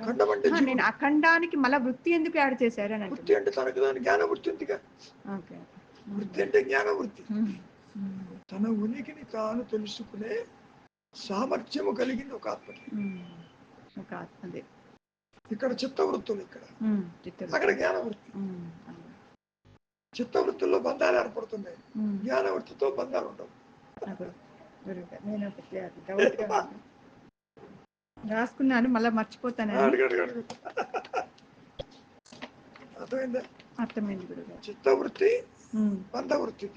ఖండం అంటే నేను అఖండానికి మళ్ళా వృత్తి ఎందుకు యాడ్ చేశారు అని. వృత్తి అంటే తనకు దాని జ్ఞాన వృత్తి ఉందిగా. వృత్తి అంటే జ్ఞాన వృత్తి. తన ఉనికిని తాను తెలుసుకునే సామర్థ్యము కలిగింది ఒక ఆత్మకి. ఇక్కడ చిత్తవృత్తులు, ఇక్కడ అక్కడ జ్ఞాన వృత్తి. చిత్తవృత్తుల్లో బంధాలు ఏర్పడుతున్నాయి, జ్ఞాన వృత్తితో బంధాలు ఉండవు. రాసుకున్నాను, మళ్ళీ మర్చిపోతాను. అర్థమైందా? అర్థమైంది గురుగారు. చిత్తవృత్తి బంధవృత్తి,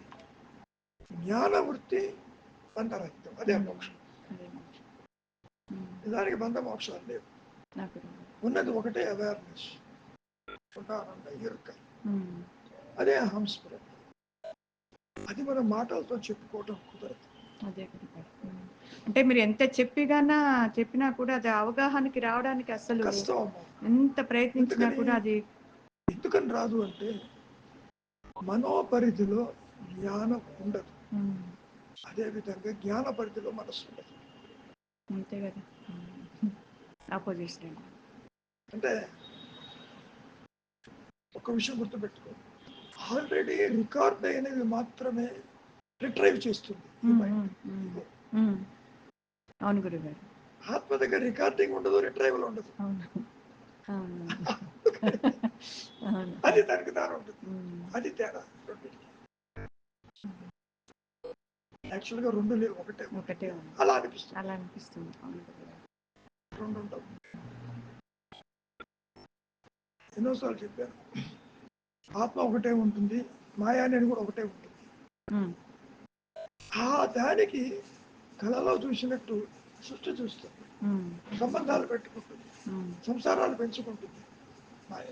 జ్ఞాన వృత్తి బంధరహితం, అదే మోక్షం. దానికి బంధ మోక్షాలు లేవు. ఉన్నది ఒకటే అవేర్నెస్, ఎరుక. అదే అహంస్ఫురణ. అది మనం మాటలతో చెప్పుకోవటం కుదరదు. అదే అంటే మీరు ఎంత చెప్పినా కూడా అది అవగాహనకి రావడానికి అసలు కష్టం. ఎంత ప్రయత్నించినా కూడా అది ఎందుకని రాదు అంటే మనోపరిధిలో జ్ఞానం ఉండదు, అదే విధంగా జ్ఞాన పరిధిలో మనసు ఉండదు. అంతే కదా, ఆపోజిషన్. అంటే ఒక విషయం గుర్తుపెట్టుకో, ఆల్రెడీ రికార్డ్ అయినవి మాత్రమే రిట్రైవ్ చేస్తుంది. అవును గురుగారు. ఆత్మ దగ్గర రికార్డింగ్ ఉండదు, రిట్రైవల్ ఉండదు. అది దానికి దాని ఉంటుంది. అది తేడా. యాక్చువల్ గా రెండు లేవు, ఒకటే అలా అనిపిస్తుంది. రెండు ఉండవు. ఎన్నోసార్లు చెప్పాను, ఆత్మ ఒకటే ఉంటుంది, మాయా అనేది కూడా ఒకటే ఉంటుంది. ఆ దానికి కళలో చూసినట్టు సృష్టి చూస్తుంది, సంబంధాలు పెట్టుకుంటుంది, సంసారాలు పెంచుకుంటుంది. మాయ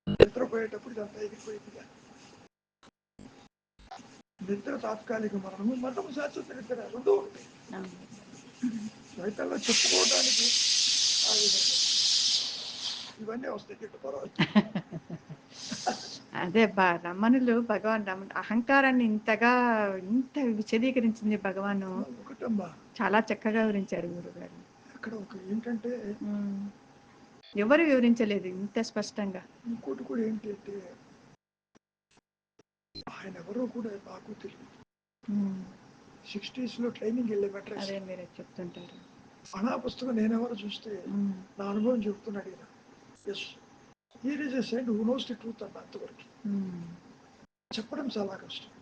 నిద్రపోయేటప్పుడు ఇదంతా ఎగిరిపోయిందిగా. నిద్ర తాత్కాలిక మరణము, మరణము శాశ్వత నిద్ర, రెండో ఒకటి. రైతుల్లో చెప్పుకోవడానికి ఆ విధంగా ఇవన్నీ వస్తాయి. అదే రమణులు, భగవాన్ అహంకారాన్ని ఇంత విశదీకరించింది భగవాను. ఒకటమ్మా, చాలా చక్కగా వివరించారు గురుగారు. అక్కడ ఒక ఏంటంటే ఎవరు వివరించలేదు ఇంత స్పష్టంగా. ఇంకోటి కూడా ఏంటంటే ఆయన ఎవరో కూడా నాకు తెలియదు. 60s లో ట్రైనింగ్ వెళ్ళేమంటారు. అదే మీరు చెప్తుంటారు. అనా పుస్తకం నేనెవరో చూస్తే నా అనుభవం చెప్తున్నాడు ఈయన. Yes, here is a saint who knows the truth అన్న అంతవరకు చెప్పడం చాలా కష్టం.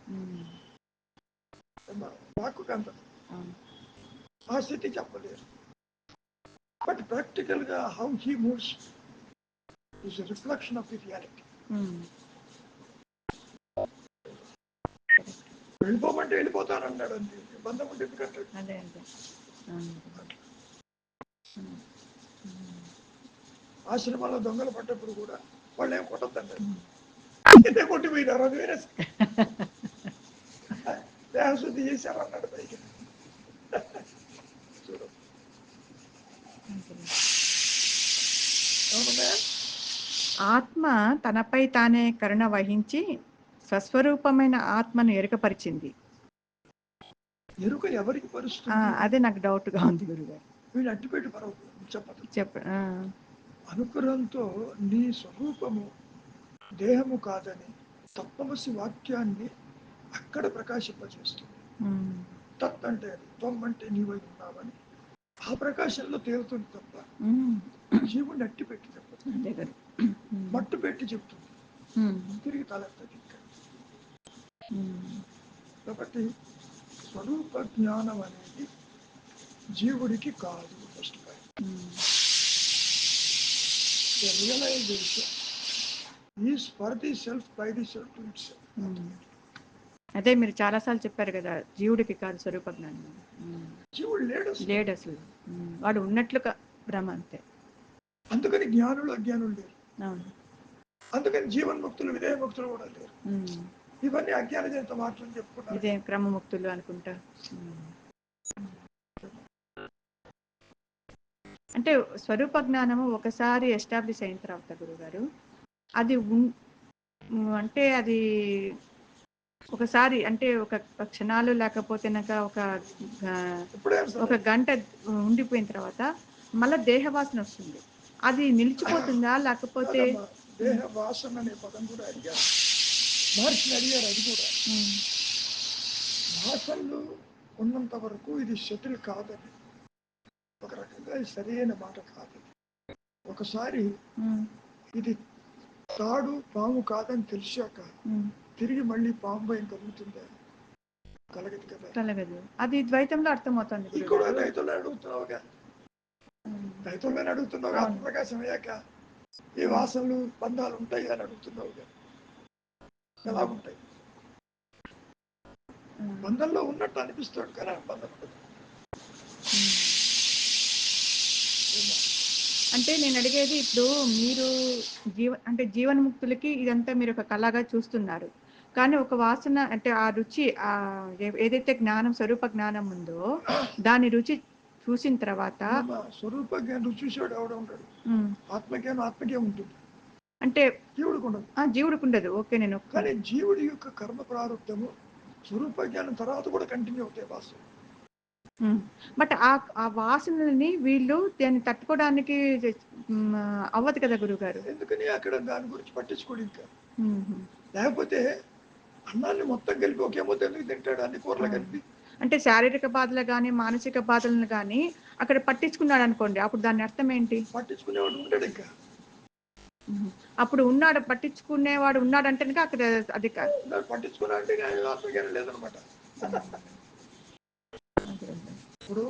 వాక్కు కంటదు, ఆ స్థితి చెప్పలేరు. బట్ ప్రాక్టికల్ గా how he moves is a reflection of the reality. వెళ్ళిపోమంటే వెళ్ళిపోతానన్నాడు, అంతే. బంధం ఉంటే ఎందుకంటే ఆశ్రమాల్లో దొంగలు పడ్డప్పుడు కూడా వాళ్ళు ఏం కొట్టద్దన్నారు, ఇదే కొట్టిపోయినారు. అది వేరే దేహశుద్ధి చేశారు అన్నాడు పైకి. చూడు, ఆత్మ తనపై తానే కరుణ వహించి స్వస్వరూపమైన ఆత్మను ఎరుకపరిచింది. ఎరుక ఎవరికి పరుస్తుంది? అదే నాకు డౌట్ గా ఉంది గురుగారు. వీళ్ళు అట్టిపెట్టి చెప్పదు. అనుగ్రహంతో నీ స్వరూపము దేహము కాదని తత్వమసి వాక్యాన్ని అక్కడ ప్రకాశింపజేస్తుంది. తత్ అంటే త్వం అంటే నీవై ఉన్నావని ఆ ప్రకాశంలో తేలుతుంది తప్ప జీవుడిని అట్టి పెట్టి చెప్పదు. మట్టు పెట్టి చెప్తుంది, తిరిగి తలెత్తది. కాబట్టి స్వరూప జ్ఞానం అనేది జీవుడికి కాదు. First realisation is for the self, by the self to itself. అదే మీరు చాలాసార్లు చెప్పారు కదా, జీవుడికి కాదు స్వరూప జ్ఞానం. జీవుడు లేడు అసలు, వాడు ఉన్నట్లుగా భ్రమ అంతే. అందుకని జ్ఞానులు అజ్ఞానులు లేరు. అందుకని జీవన్ముక్తులు విధేయముక్తులు కూడా లేరు. ఇవన్నీ అజ్ఞాన జనిత మాటలు చెప్పుకుంటారు. ఇదే క్రమముక్తులు అనుకుంటా. అంటే స్వరూప జ్ఞానము ఒకసారి ఎస్టాబ్లిష్ అయిన తర్వాత గురుగారు, అది అంటే అది ఒకసారి అంటే ఒక క్షణాలు లేకపోతే ఒక గంట ఉండిపోయిన తర్వాత మళ్ళీ దేహ వాసన వస్తుంది. అది నిలిచిపోతుందా లేకపోతే? దేహ వాసన అనే పదం కూడా అడిగారు, మహర్షిని అడిగారు. అది కూడా వాసనలు ఉన్నంత వరకు ఇది సెటిల్ కాదని, ఒక రకంగా ఇది సరైన మాట కాదు. ఒకసారి ఇది తాడు పాము కాదని తెలిసాక తిరిగి మళ్ళీ పాము భయం కలుగుతుందా? కలగదు కదా. కలగదు. అది ద్వైతంలో అర్థమవుతుంది. కూడా రైతులు అడుగుతున్నావుగా, రైతుల్లోనే అడుగుతున్నావు. ఆత్మప్రకాశం అయ్యాక ఈ వాసనలు బంధాలు ఉంటాయి అని అడుగుతున్నావుగా. ఎలా ఉంటాయి? బంధంలో ఉన్నట్టు అనిపిస్తాడు కదా, బంధం అంటే నేను అడిగేది ఇప్పుడు మీరు జీవన్ముక్తులకి ఇదంతా మీరు ఒక కళగా చూస్తున్నారు. కానీ ఒక వాసన అంటే ఆ రుచి ఏదైతే జ్ఞానం స్వరూప జ్ఞానం ఉందో దాని రుచి చూసిన తర్వాత స్వరూప జ్ఞానం చూసాడు ఎవడ ఉంటాడు. ఆత్మజ్ఞానం ఆత్మకే ఉంటుంది, అంటే జీవుడికి ఉండదు. జీవుడికి ఉండదు. ఓకే, నేను కానీ జీవుడి యొక్క కర్మ ప్రారంభము స్వరూప జ్ఞానం తర్వాత కూడా కంటిన్యూ అవుతాయి వాసన. బట్ ఆ వాసనల్ని వీళ్ళు దాన్ని తట్టుకోవడానికి అవ్వదు కదా గురుగారు. ఎందుకని అక్కడ దాని గురించి పట్టించుకోడు ఇంకా. లేకపోతే అన్నాన్ని మొత్తం కలిపి ఒకే ముద్ద ఎందుకు తింటాడు, అన్ని కూరలు కలిపి? అంటే శారీరక బాధలు కానీ మానసిక బాధలను కానీ అక్కడ పట్టించుకున్నాడు అనుకోండి, అప్పుడు దాని అర్థం ఏంటి? పట్టించుకునేవాడు ఉంటాడు ఇంకా. అప్పుడు ఉన్నాడు, పట్టించుకునేవాడు ఉన్నాడు అంటే అక్కడ అది పట్టించుకున్నా అంటే ఆత్మజ్ఞానం లేదనమాట. ఇప్పుడు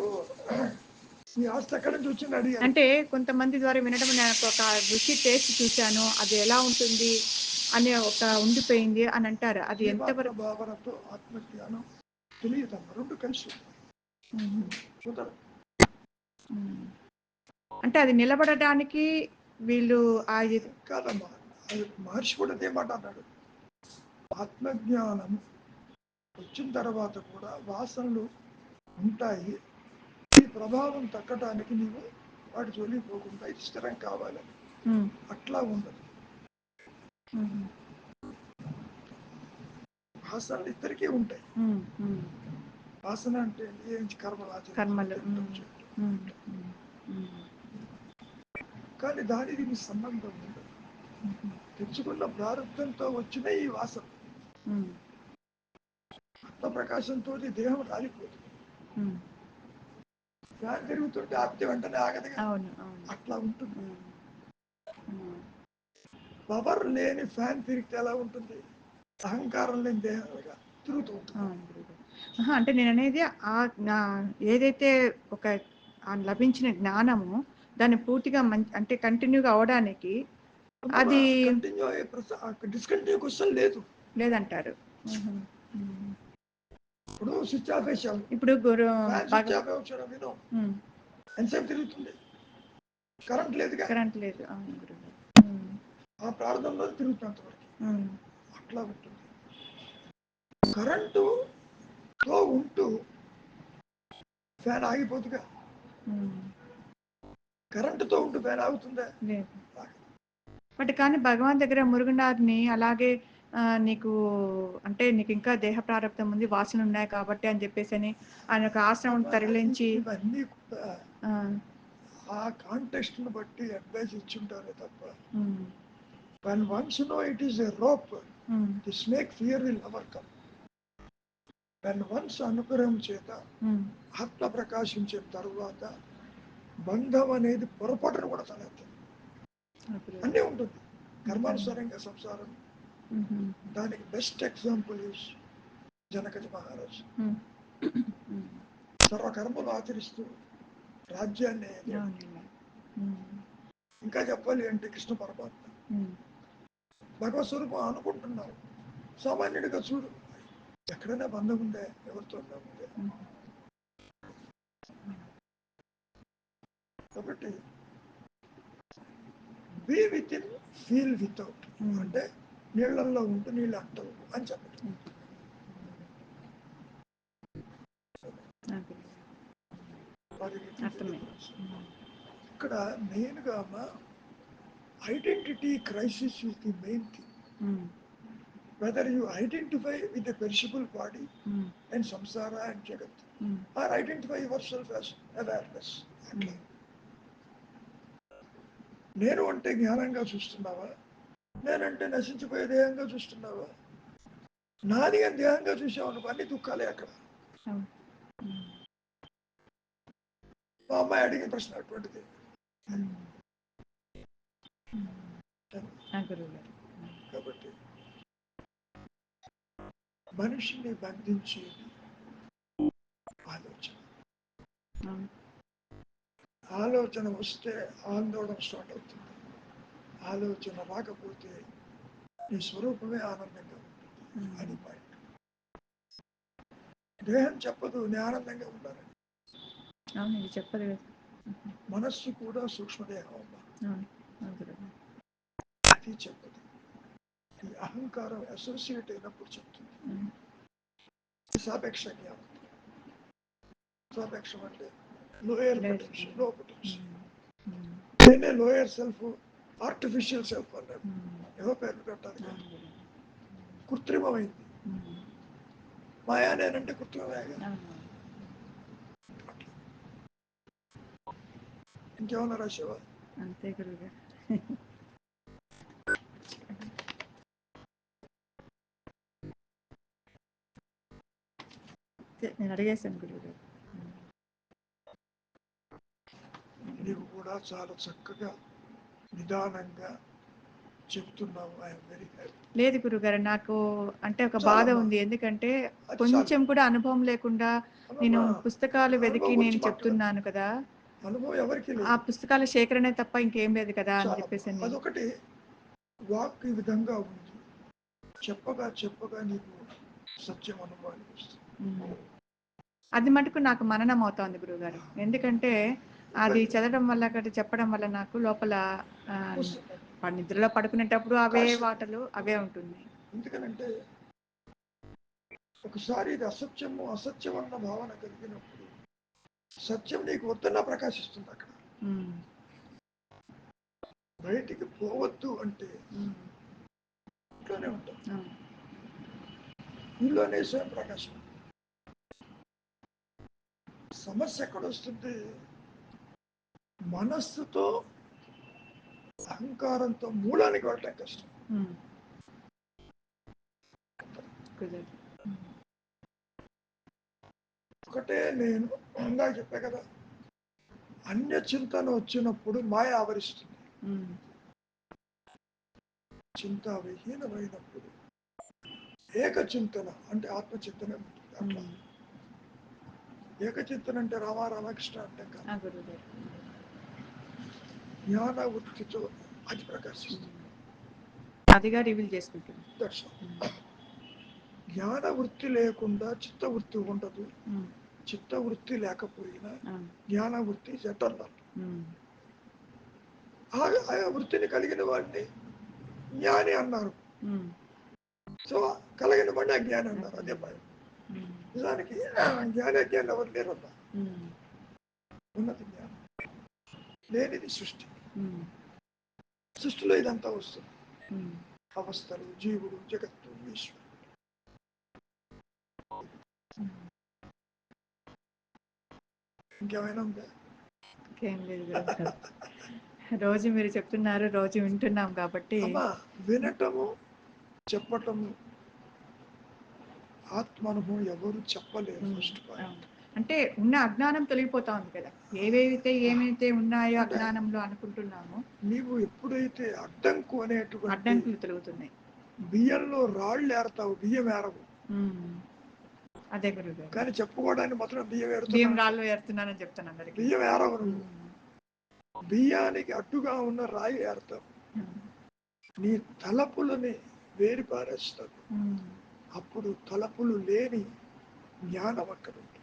ఈ ఆస్తి ఎక్కడి నుంచి వచ్చింది అడిగారు. అంటే కొంతమంది ద్వారా వినడం, నాకు ఒక రుచి టేస్ట్ చూశాను, అది ఎలా ఉంటుంది అనే ఒక ఉండిపోయింది అని అంటారు. అది ఎంతవరకు భావనతో ఆత్మజ్ఞానం తెలియదమ్మ, రెండు కలిసి అంటే అది నిలబడడానికి వీళ్ళు కాదమ్మా. మహర్షి కూడా అదే మాట అన్నాడు. ఆత్మజ్ఞానం వచ్చిన తర్వాత కూడా వాసనలు ఉంటాయి, ఈ ప్రభావం తగ్గడానికి నీవు వాటి జోలికి పోకుండా ఇది స్థిరం కావాలని. అట్లా ఉండదు. వాసనలు ఇద్దరికీ ఉంటాయి. వాసన అంటే ఏంటి? కర్మలు. కానీ దాని దీనికి సంబంధం ఉండదు. తెచ్చుకున్న ప్రారంభంతో వచ్చిన ఈ వాసన ఆత్మప్రకాశంతో దేహం రాలిపోతుంది. ఫ్యాన్ తిరుగుతుంటే ఆప్తి వెంటనే ఆగదు. అట్లా ఉంటుంది. పవర్ లేని ఫ్యాన్ తిరిగితే ఎలా ఉంటుంది? అహంకారం లేని దేహాలుగా తిరుగుతూ ఉంటుంది. అంటే నేను అనేది ఏదైతే ఒక లభించిన జ్ఞానము దాన్ని పూర్తిగా అంటే కంటిన్యూగా అవడానికి అది డిస్కంటిన్యూ క్వశ్చన్ లేదంటారు. ఇప్పుడు స్విచ్ ఆఫ్ వేసాము. ఇప్పుడు ఎంతసేపు తిరుగుతుంది? కరెంట్ లేదుగా. కరెంట్ లేదు. ఆ ప్రార్థనలో తిరుగుతున్నంత వరకు అట్లా ఉంటుంది. కరెంటు తో ఉంటూ ఫ్యాన్ ఆగిపోతుందిగా. కరెంటుతో ఉంటూ ఫ్యాన్ ఆగుతుందా? బట్ కానీ భగవాన్ దగ్గర మురుగునారిని అలాగే నీకు అంటే నీకు ఇంకా దేహ ప్రారంభం ఉంది, వాసన ఉన్నాయి కాబట్టి అని చెప్పేసి అని ఆయన ఒక ఆశ్రమం తరలించి ఇవన్నీ కూడా ఆ కాంటెక్స్ట్ ను బట్టి అడ్వైజ్ ఇచ్చుంటారే తప్ప. when once you know it is a rope, the snake fear will never come. when once అనుగ్రహం చేత ఆత్మ ప్రకాశించిన తర్వాత బంధం అనేది పొరపాటును కూడా తలెత్తదు. అన్నీ ఉంటుంది కర్మానుసారంగా సంసారం. దానికి బెస్ట్ ఎగ్జాంపుల్ ఇస్ జనకజ మహారాజు. సర్వకర్మలు ఆచరిస్తూ రాజ్యాన్ని, ఇంకా చెప్పాలి అంటే కృష్ణ పరమాత్మ భగవత్ స్వరూపం అనుకుంటున్నావు. సామాన్యుడిగా చూడు, ఎక్కడైనా బంధం ఉందే? ఎవరితో ఉందే? కాబట్టి be within, feel without. అంటే నీళ్లలో ఉంటూ నీళ్ళు అంటవు అని చెప్పటం. ఇక్కడ మెయిన్ గా identity crisis is the main thing. whether you identify with the perishable body and samsara and jagat, or identify yourself as awareness. అట్లా నేను అంటే జ్ఞానంగా చూస్తున్నావా, నేనంటే నశించిపోయే దేహంగా చూస్తున్నావా? నాది అని దేహంగా చూసావు అనుకో, అన్ని దుఃఖాలే అక్కడ. మా అమ్మాయి అడిగిన ప్రశ్న అటువంటిది. కాబట్టి మనిషిని బంధించేది ఆలోచన. ఆలోచన వస్తే ఆందోళన స్టార్ట్ అవుతుంది. ఆలోచన రాకపోతే నీ స్వరూపమే ఆనందంగా ఉంటుంది అని మైండ్. దేహం చెప్పదు నేను ఆనందంగా ఉన్నానని, చెప్పదు. మనస్సు కూడా సూక్ష్మదేహం అమ్మా, అది చెప్పదు. ఈ అహంకారం అసోసియేట్ అయినప్పుడు చెప్తుంది. సాపేక్ష జ్ఞానం. సాపేక్షం అంటే లోయర్ పొటెన్షియల్, లో పొటెన్షియల్. నేనే లోయర్ సెల్ఫ్, ఆర్టిఫిషియల్ సెల్ఫ్ అన్నాడు. ఏవో పేర్లు పెట్టాలి కానీ కృత్రిమమైంది. మాయా నేనంటే కృత్రిమమే. ఇంకేమన్నా రాసేవా? అంతే గురువుగారు. నేను అడిగేశాను గురువుగారు. నీవు కూడా చాలా చక్కగా నిదానంగా చెప్తున్నావు. I'm very happy. లేదు గురుగారు, నాకు అంటే ఒక బాధ ఉంది. ఎందుకంటే కొంచెం కూడా అనుభవం లేకుండా నేను పుస్తకాలు వెతికి నేను చెప్తున్నాను కదా, అనుభవం ఎవరికి ఆ పుస్తకాల సేకరణ తప్ప ఇంకేం లేదు కదా అని చెప్పేసి. అదొకటి వాక్ ఈ విధంగా ఉంది. చెప్పగా చెప్పగా నీకు సత్యం అనుభవానికి వస్తుంది. అది మటుకు నాకు మననం అవుతోంది గురువుగారు. ఎందుకంటే అది చదవడం వల్ల చెప్పడం వల్ల నాకు లోపల నిద్రలో పడుకునేటప్పుడు అవే వాటలు అవే ఉంటుంది. ఎందుకనంటే ఒకసారి ఇది అసత్యము అసత్యం అన్న భావన కలిగినప్పుడు సత్యం నీకు వద్దన్నా ప్రకాశిస్తుంది. అక్కడ బయటికి పోవద్దు అంటే ఇంట్లోనే ఉంటాం, ఇంట్లోనే స్వయం ప్రకాశం. సమస్య ఎక్కడ వస్తుంది? మనస్సుతో అహంకారంతో మూలానికి వెళ్ళటం కష్టం. ఒకటే నేను ఇందాక చెప్పా కదా, అన్య చింతన వచ్చినప్పుడు మాయ ఆవరిస్తుంది. చింత విహీనమైనప్పుడు ఏక చింతన అంటే ఆత్మచింతన ఉంటుంది. అట్లా ఏకచింతన అంటే రామ రామకృష్ణ అంటే కాదు, జ్ఞాన వృత్తితో అది ప్రకాశిస్తుంది. అదిగా రివీల్ చేసుకుంటుంది. జ్ఞాన వృత్తి లేకుండా చిత్తవృత్తి ఉండదు. చిత్తవృత్తి లేకపోయినా జ్ఞాన వృత్తి ఎటర్నల్. ఆ వృత్తిని కలిగిన వాడిని జ్ఞాని అన్నారు. సో కలిగిన వాడిని అజ్ఞాని అన్నారు. అదే భయం. నిజానికి జ్ఞాని అజ్ఞాని ఎవరు లేరన్నా. ఉన్నది జ్ఞానం, లేనిది సృష్టి. సృష్టిలో ఇదంతా వస్తుంది. అవస్థలు, జీవుడు, జగత్తు, ఈశ్వరుడు. ఇంకేమైనా ఉందా? ఇంకేం లేదు. రోజు మీరు చెప్తున్నారు, రోజు వింటున్నాం కాబట్టి. వినటము చెప్పటము ఆత్మానుభవం ఎవరు చెప్పలేరు. ఫస్ట్ పాయింట్ అంటే ఉన్న అజ్ఞానం తొలగిపోతా ఉంది కదా. ఏమైతే ఉన్నాయో అజ్ఞానంలో అనుకుంటున్నామో, నీవు ఎప్పుడైతే అడ్డంకు అనేటువంటి అడ్డంకులు తొలుగుతున్నాయి. బియ్యంలో రాళ్ళు ఏరతావు, బియ్యం ఏరవు. అదే గురుగారు. కానీ చెప్పుకోవడానికి మాత్రం బియ్యం రాళ్ళు ఏరుతున్నానని చెప్తాను అందరికి. బియ్యం ఏరవు నువ్వు. బియ్యానికి అడ్డుగా ఉన్న రాయి ఏరతావు. నీ తలపులని వేరు పారేస్తావు. అప్పుడు తలపులు లేని జ్ఞానం అక్కడ ఉంటుంది.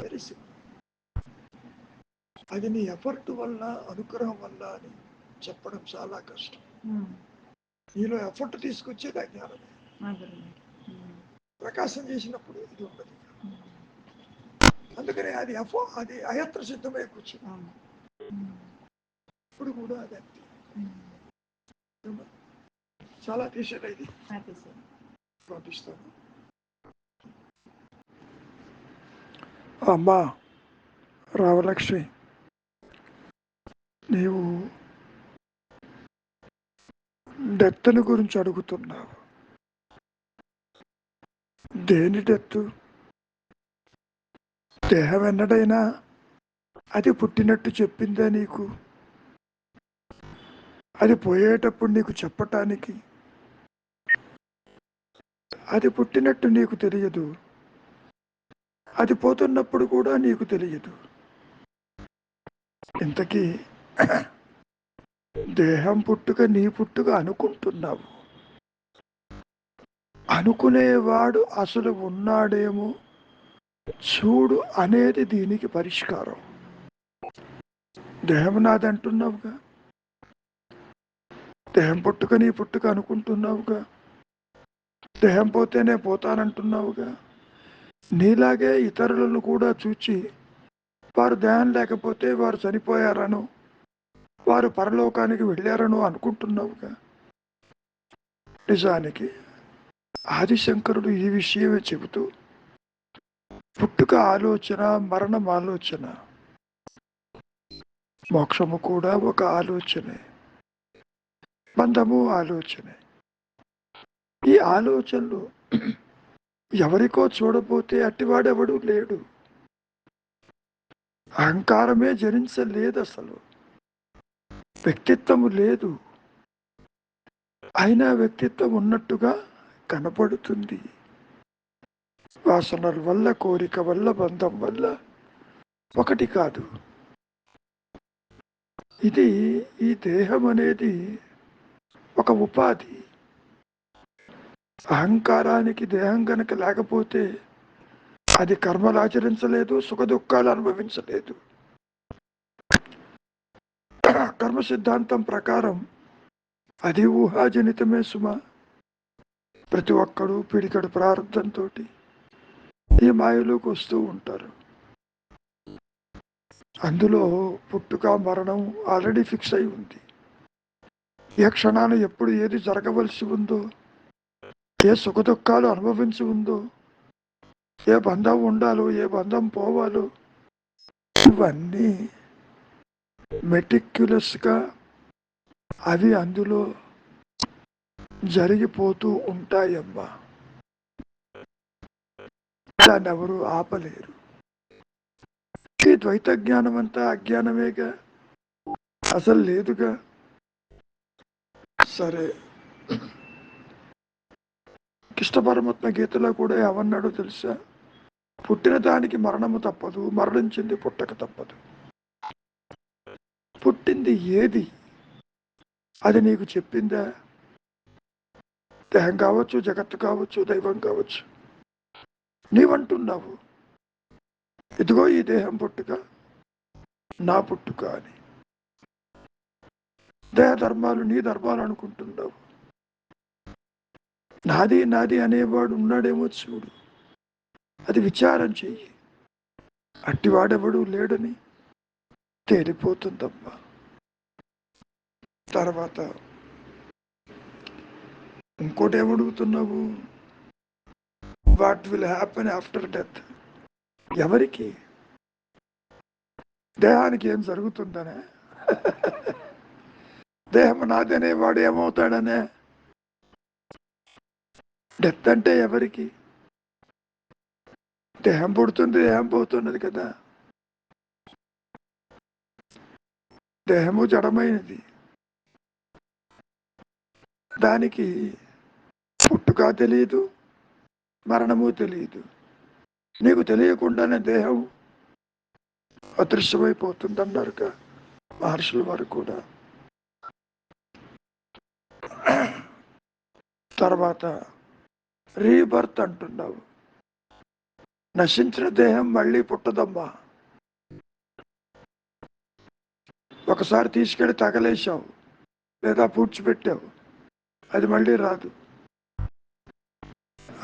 Very simple. అది నీ ఎఫర్ట్ వల్ల, అనుగ్రహం వల్ల అని చెప్పడం చాలా కష్టం. నీలో ఎఫర్ట్ తీసుకొచ్చేది ఆ జ్ఞానమే. ప్రకాశం చేసినప్పుడు ఇది ఉండదు. అందుకని అది అయత్ర సిద్ధమై కూర్చుంది. ఇప్పుడు కూడా అది అంతే. చాలా తీసేది ఇది తీసేయండి. ప్రార్థిస్తాను. అమ్మా రామలక్ష్మి, నీవు డెత్తుని గురించి అడుగుతున్నావు. దేని డెత్తు? దేహం ఎన్నడైనా అది పుట్టినట్టు చెప్పిందా నీకు? అది పోయేటప్పుడు నీకు చెప్పటానికి? అది పుట్టినట్టు నీకు తెలియదు, అది పోతున్నప్పుడు కూడా నీకు తెలియదు. ఇంతకీ దేహం పుట్టుక నీ పుట్టుక అనుకుంటున్నావు. అనుకునేవాడు అసలు ఉన్నాడేమో చూడు అనేది దీనికి పరిష్కారం. దేహం నాదంటున్నావుగా, దేహం పుట్టుక నీ పుట్టుక అనుకుంటున్నావుగా, దేహం పోతేనే పోతానంటున్నావుగా. నీలాగే ఇతరులను కూడా చూచి వారు దేహం లేకపోతే వారు చనిపోయారను, వారు పరలోకానికి వెళ్ళారను అనుకుంటున్నావుగా. నిజానికి ఆదిశంకరుడు ఈ విషయమే చెబుతూ పుట్టుక ఆలోచన, మరణం ఆలోచన, మోక్షము కూడా ఒక ఆలోచనే, బంధము ఆలోచనే. ఈ ఆలోచనలు ఎవరికో చూడబోతే అట్టివాడెవడూ లేడు. అహంకారమే జనించలేదు, అసలు వ్యక్తిత్వము లేదు. అయినా వ్యక్తిత్వం ఉన్నట్టుగా కనపడుతుంది. వాసనల వల్ల, కోరిక వల్ల, బంధం వల్ల ఒకటి కాదు. ఇది ఈ దేహం అనేది ఒక ఉపాధి. అహంకారానికి దేహం గనక లేకపోతే అది కర్మలు ఆచరించలేదు, సుఖ దుఃఖాలు అనుభవించలేదు. కర్మ సిద్ధాంతం ప్రకారం అది ఊహాజనితమే సుమ. ప్రతి ఒక్కడు పిడికడు ప్రారంభంతో ఈ మాయలోకి వస్తూ ఉంటారు. అందులో పుట్టుక మరణం ఆల్రెడీ ఫిక్స్ అయి ఉంది. ఏ క్షణాన ఎప్పుడు ఏది జరగవలసి ఉందో, ఏ సుఖ దుఃఖాలు అనుభవించి ఉందో, ఏ బంధం ఉండాలో, ఏ బంధం పోవాలో, ఇవన్నీ మెటిక్యులస్గా అవి అందులో జరిగిపోతూ ఉంటాయమ్మా. దాన్ని ఎవరు ఆపలేరు. ఈ ద్వైత జ్ఞానం అంతా అజ్ఞానమేగా, అసలు లేదుగా. సరే, కృష్ణ పరమాత్మ గీతలో కూడా ఏమన్నాడో తెలుసా? పుట్టిన దానికి మరణము తప్పదు, మరణించింది పుట్టక తప్పదు. పుట్టింది ఏది అది నీకు చెప్పిందా? దేహం కావచ్చు, జగత్తు కావచ్చు, దైవం కావచ్చు. నీవంటున్నావు ఇదిగో ఈ దేహం పుట్టుక నా పుట్టుక అని. దేహ ధర్మాలు నీ ధర్మాలు అనుకుంటున్నావు. నాది నాది అనేవాడు ఉన్నాడేమో చూడు, అది విచారం చెయ్యి. అట్టివాడెవడు లేడని తేలిపోతుందమ్మా. తర్వాత ఇంకోటి ఏమడుగుతున్నావు? What will happen after death? ఎవరికి? దేహానికి ఏం జరుగుతుందనే? దేహం నాదనేవాడు ఏమవుతాడనే? డెత్ అంటే ఎవరికి? దేహం పుడుతుంది, దేహం పోతున్నది కదా. దేహము జడమైనది, దానికి పుట్టుక తెలియదు, మరణము తెలియదు. నీకు తెలియకుండానే దేహం అదృశ్యమైపోతుంది అన్నారుగా మహర్షుల వారు కూడా. తర్వాత రీబర్త్ అంటున్నావు. నశించిన దేహం మళ్ళీ పుట్టదమ్మా. ఒకసారి తీసుకెళ్ళి తగలేసావు లేదా పూడ్చిపెట్టావు, అది మళ్ళీ రాదు.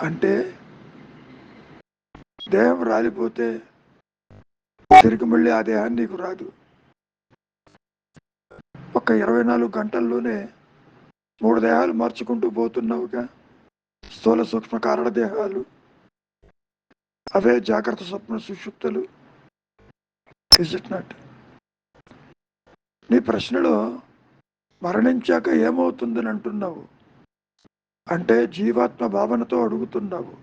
అంటే దేహం రాలిపోతే తిరిగి మళ్ళీ ఆ దేహాన్ని నీకు రాదు. ఒక 24 గంటల్లోనే 3 దేహాలు మార్చుకుంటూ పోతున్నావుగా, స్థూల సూక్ష్మ కారణ దేహాలు, అవే జాగ్రత్త స్వప్న సుషుప్తులు. Is it not? నీ ప్రశ్నలో మరణించాక ఏమవుతుందని అంటున్నావు అంటే జీవాత్మ భావనతో అడుగుతున్నావు.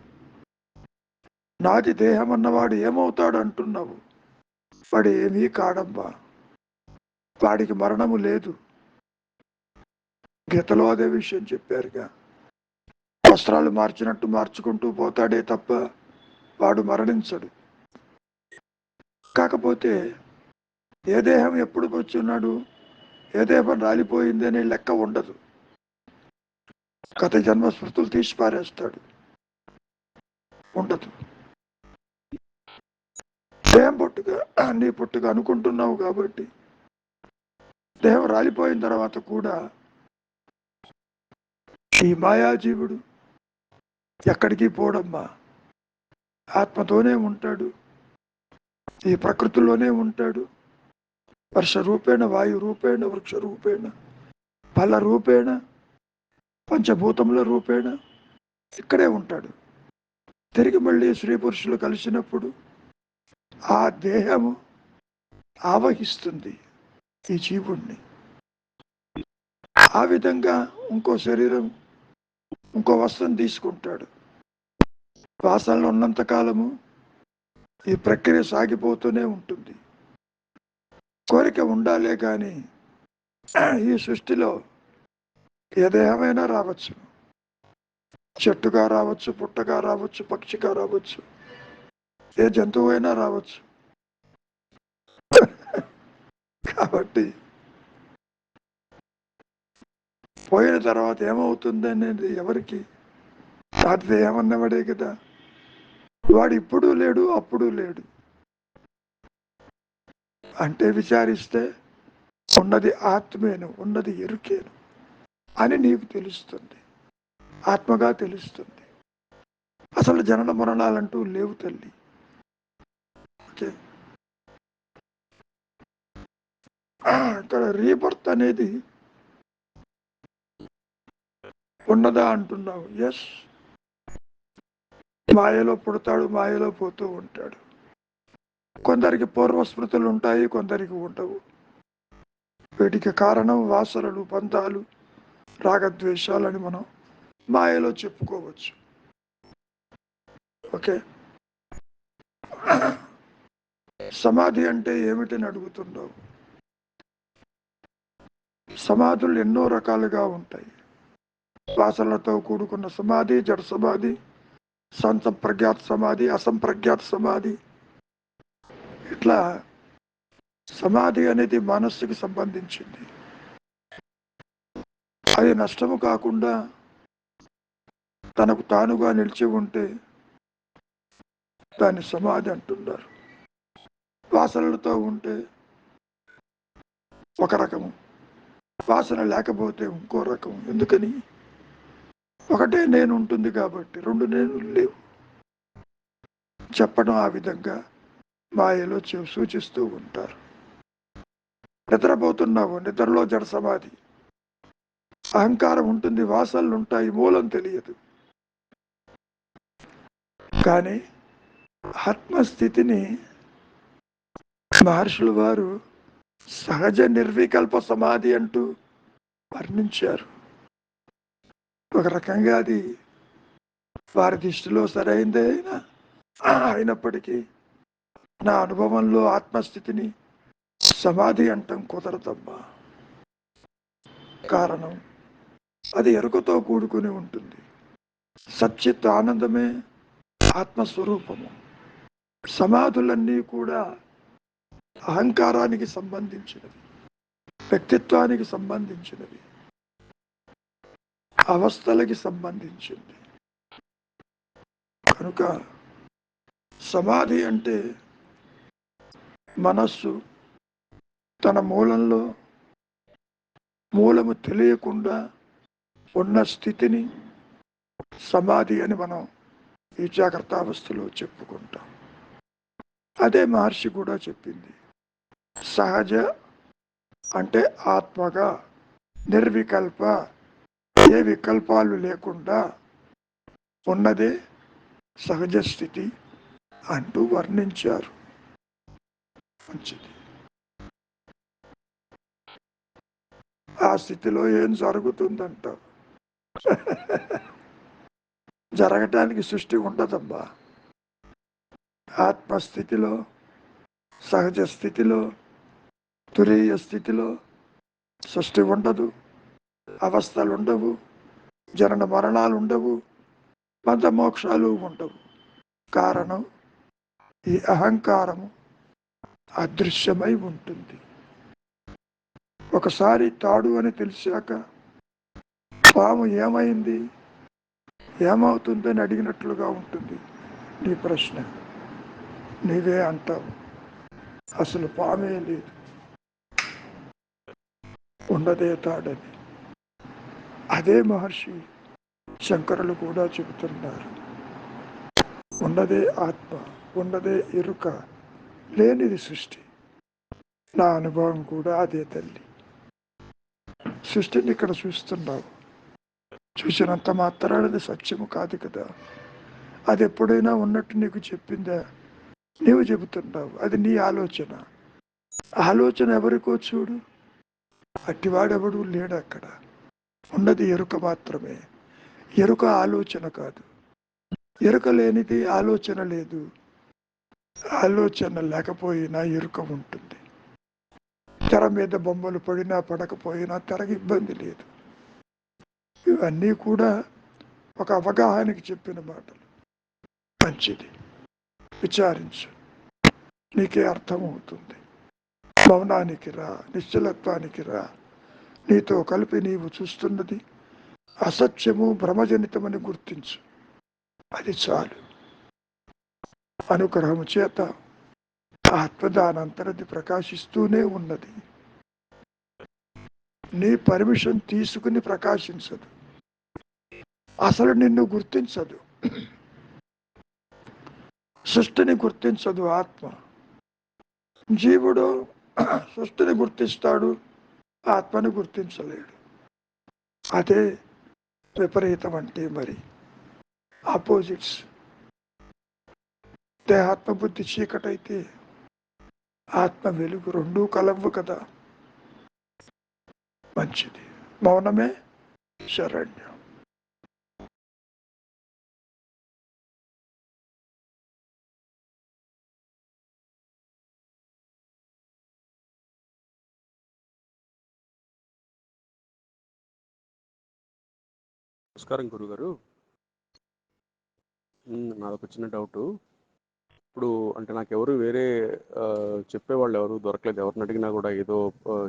నాది దేహం అన్నవాడు ఏమవుతాడు అంటున్నావు. వాడు ఏమీ కాడమ్మా, వాడికి మరణము లేదు. గీతలో అదే విషయం చెప్పారుగా. వస్త్రాలు మార్చినట్టు మార్చుకుంటూ పోతాడే తప్ప వాడు మరణించడు. కాకపోతే ఏ దేహం ఎప్పుడు వచ్చున్నాడు, ఏ దేహం రాలిపోయింది అనే లెక్క ఉండదు. గత జన్మ స్మృతులు తీసి పారేస్తాడు, ఉండదు. దేహం పుట్టుగా నీ పుట్టుగా అనుకుంటున్నావు కాబట్టి దేహం రాలిపోయిన తర్వాత కూడా ఈ మాయాజీవుడు ఎక్కడికి పోడమ్మా, ఆత్మతోనే ఉంటాడు, ఈ ప్రకృతిలోనే ఉంటాడు. వర్ష రూపేణ, వాయు రూపేణ, వృక్ష రూపేణ, ఫల రూపేణ, పంచభూతముల రూపేణ ఇక్కడే ఉంటాడు. తిరిగి మళ్ళీ స్త్రీ పురుషులు కలిసినప్పుడు ఆ దేహము ఆవహిస్తుంది ఈ జీవుణ్ణి. ఆ విధంగా ఇంకో శరీరం, ఇంకో వస్త్రం తీసుకుంటాడు. వాసనలో ఉన్నంత కాలము ఈ ప్రక్రియ సాగిపోతూనే ఉంటుంది. కోరిక ఉండాలే కానీ ఈ సృష్టిలో ఏ దేహమైనా రావచ్చు. చెట్టుగా రావచ్చు, పుట్టగా రావచ్చు, పక్షిగా రావచ్చు, ఏ జంతువు అయినా రావచ్చు. కాబట్టి పోయిన తర్వాత ఏమవుతుంది అనేది ఎవరికి? నాటి దేహం అన్నవాడే కదా. వాడు ఇప్పుడు లేడు, అప్పుడు లేడు అంటే విచారిస్తే ఉన్నది ఆత్మేను, ఉన్నది ఎరుకేను అని నీకు తెలుస్తుంది, ఆత్మగా తెలుస్తుంది. అసలు జనన మరణాలంటూ లేవు తల్లి. ఓకే, ఇక్కడ రీబర్త్ అనేది ఉన్నదా అంటున్నావు. ఎస్, మాయలో పుడతాడు, మాయలో పోతూ ఉంటాడు. కొందరికి పూర్వస్మృతులు ఉంటాయి, కొందరికి ఉండవు. వీటికి కారణం వాసనలు, బంధాలు, రాగద్వేషాలని మనం మాయలో చెప్పుకోవచ్చు. ఓకే, సమాధి అంటే ఏమిటని అడుగుతున్నావు. సమాధులు ఎన్నో రకాలుగా ఉంటాయి. వాసనలతో కూడుకున్న సమాధి, జడ సమాధి, సంప్రజ్ఞాత సమాధి, అసంప్రజ్ఞాత సమాధి. ఇట్లా సమాధి అనేది మనస్సుకి సంబంధించింది. అది నష్టము కాకుండా తనకు తానుగా నిలిచి ఉంటే దాన్ని సమాధి అంటున్నారు. వాసనలతో ఉంటే ఒక రకము, వాసన లేకపోతే ఇంకో రకం. ఎందుకని? ఒకటే నేను ఉంటుంది కాబట్టి, 2 నేను లేవు. చెప్పడం ఆ విధంగా మాయలో సూచిస్తూ ఉంటారు. నిద్రపోతున్నావు, నిద్రలో జడ సమాధి. అహంకారం ఉంటుంది, వాసనలు ఉంటాయి, మూలం తెలియదు. కానీ ఆత్మస్థితిని మహర్షులు వారు సహజ నిర్వికల్ప సమాధి అంటూ వర్ణించారు. ఒక రకంగా అది వారి దృష్టిలో సరైందే అయినప్పటికీ నా అనుభవంలో ఆత్మస్థితిని సమాధి అంటాం కుదరదమ్మా. కారణం అది ఎరుకతో కూడుకుని ఉంటుంది. సచ్చిత్ ఆనందమే ఆత్మస్వరూపము. సమాధులన్నీ కూడా అహంకారానికి సంబంధించినవి, వ్యక్తిత్వానికి సంబంధించినవి, అవస్థలకి సంబంధించింది. కనుక సమాధి అంటే మనస్సు తన మూలంలో మూలము తెలియకుండా ఉన్న స్థితిని సమాధి అని మనం ఈ జాగ్రత్త అవస్థలో చెప్పుకుంటాం. అదే మహర్షి కూడా చెప్పింది. సహజ అంటే ఆత్మగా, నిర్వికల్ప ఏ వికల్పాలు లేకుండా ఉన్నదే సహజ స్థితి అంటూ వర్ణించారు. మంచిది. ఆ స్థితిలో ఏం జరుగుతుందంట? జరగటానికి సృష్టి ఉండదమ్మా. ఆత్మస్థితిలో, సహజ స్థితిలో, తురీయ స్థితిలో సృష్టి ఉండదు, అవస్థలు ఉండవు, జనన మరణాలు ఉండవు, మోక్షాలు ఉండవు. కారణం ఈ అహంకారము అదృశ్యమై ఉంటుంది. ఒకసారి తాడు అని తెలిసాక పాము ఏమైంది, ఏమవుతుందని అడిగినట్లుగా ఉంటుంది నీ ప్రశ్న. నీవే అంటావు అసలు పామే లేదు, ఉన్నదే తాడని. అదే మహర్షి శంకరులు కూడా చెబుతున్నారు. ఉన్నదే ఆత్మ, ఉన్నదే ఎరుక, లేనిది సృష్టి. నా అనుభవం కూడా అదే తల్లి. సృష్టిని ఇక్కడ చూస్తున్నావు, చూసినంత మాత్రాన అది సత్యము కాదు కదా. అది ఎప్పుడైనా ఉన్నట్టు నీకు చెప్పిందా? నీవు చెబుతున్నావు, అది నీ ఆలోచన. ఆలోచన ఎవరికో చూడు, అట్టివాడెవడు లేడు అక్కడ. ఉన్నది ఎరుక మాత్రమే. ఎరుక ఆలోచన కాదు. ఎరుక లేనిది ఆలోచన లేదు. ఆలోచన లేకపోయినా ఎరుక ఉంటుంది. తెర మీద బొమ్మలు పడినా పడకపోయినా తెరకి ఇబ్బంది లేదు. ఇవన్నీ కూడా ఒక అవగాహనకి చెప్పిన మాటలు. మంచిది, విచారించు, నీకే అర్థమవుతుంది. మౌనానికి రా, నిశ్చలత్వానికి రా. నీతో కలిపి నీవు చూస్తున్నది అసత్యము, భ్రమజనితమని గుర్తించు. అది చాలు. అనుగ్రహము చేత ఆత్మదానంతరది ప్రకాశిస్తూనే ఉన్నది. నీ పర్మిషన్ తీసుకుని ప్రకాశించదు, అసలు నిన్ను గుర్తించదు. సృష్టిని గుర్తించదు ఆత్మ. జీవుడు సృష్టిని గుర్తిస్తాడు, ఆత్మని గుర్తించలేడు. అదే విపరీతం అంటే మరి ఆపోజిట్స్. దేహాత్మ బుద్ధి చీకటైతే ఆత్మ వెలుగు, రెండూ కలవు కదా. మంచిది. మౌనమే శరణ్యం. నమస్కారం గురుగారు. నాదొక చిన్న డౌట్. ఇప్పుడు అంటే నాకు ఎవరు వేరే చెప్పేవాళ్ళు ఎవరు దొరకలేదు. ఎవరిని అడిగినా కూడా ఏదో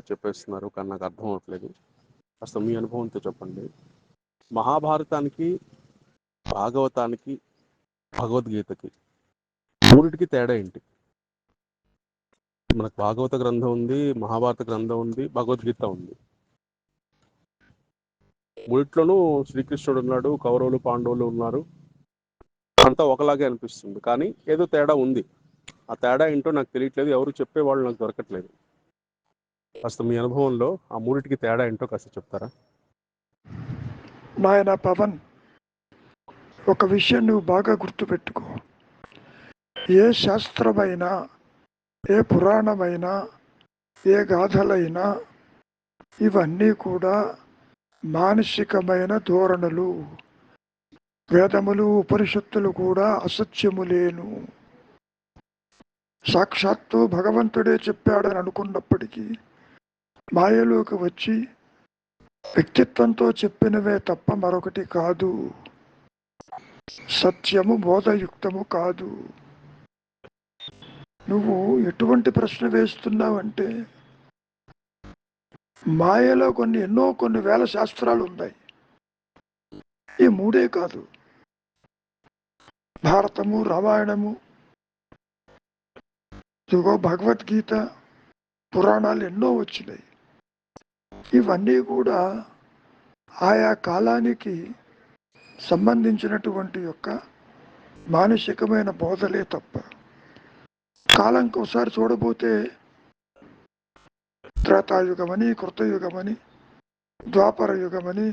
చెప్పేస్తున్నారు, కానీ నాకు అర్థం అవ్వట్లేదు. అసలు మీ అనుభవంతో చెప్పండి. మహాభారతానికి, భాగవతానికి, భగవద్గీతకి మూడిటికి తేడా ఏంటి? మనకు భాగవత గ్రంథం ఉంది, మహాభారత గ్రంథం ఉంది, భగవద్గీత ఉంది. మూడిట్లోనూ శ్రీకృష్ణుడు ఉన్నాడు, కౌరవులు పాండవులు ఉన్నారు, అంతా ఒకలాగే అనిపిస్తుంది. కానీ ఏదో తేడా ఉంది. ఆ తేడా ఏంటో నాకు తెలియట్లేదు, ఎవరు చెప్పేవాళ్ళు నాకు దొరకట్లేదు. కాస్త మీ అనుభవంలో ఆ మూడిటికి తేడా ఏంటో కాస్త చెప్తారా? నాయన పవన్, ఒక విషయం నువ్వు బాగా గుర్తుపెట్టుకో. ఏ శాస్త్రమైనా, ఏ పురాణమైనా, ఏ గాథలైనా ఇవన్నీ కూడా మానసికమైన ధోరణులు. వేదములు, ఉపనిషత్తులు కూడా అసత్యములేను. సాక్షాత్తు భగవంతుడే చెప్పాడని అనుకున్నప్పటికీ మాయలోకి వచ్చి వ్యక్తిత్వంతో చెప్పినవే తప్ప మరొకటి కాదు. సత్యము బోధయుక్తము కాదు. నువ్వు ఎటువంటి ప్రశ్న వేస్తున్నావంటే, మాయలో కొన్ని వేల శాస్త్రాలు ఉన్నాయి. ఈ మూడే కాదు, భారతము, రామాయణము, ఇదిగో భగవద్గీత, పురాణాలు ఎన్నో వచ్చినాయి. ఇవన్నీ కూడా ఆయా కాలానికి సంబంధించినటువంటి యొక్క మానసికమైన బోధలే తప్ప, కాలంకి ఒకసారి చూడబోతే త్రేతాయుగమని, కృతయుగమని, ద్వాపర యుగమని,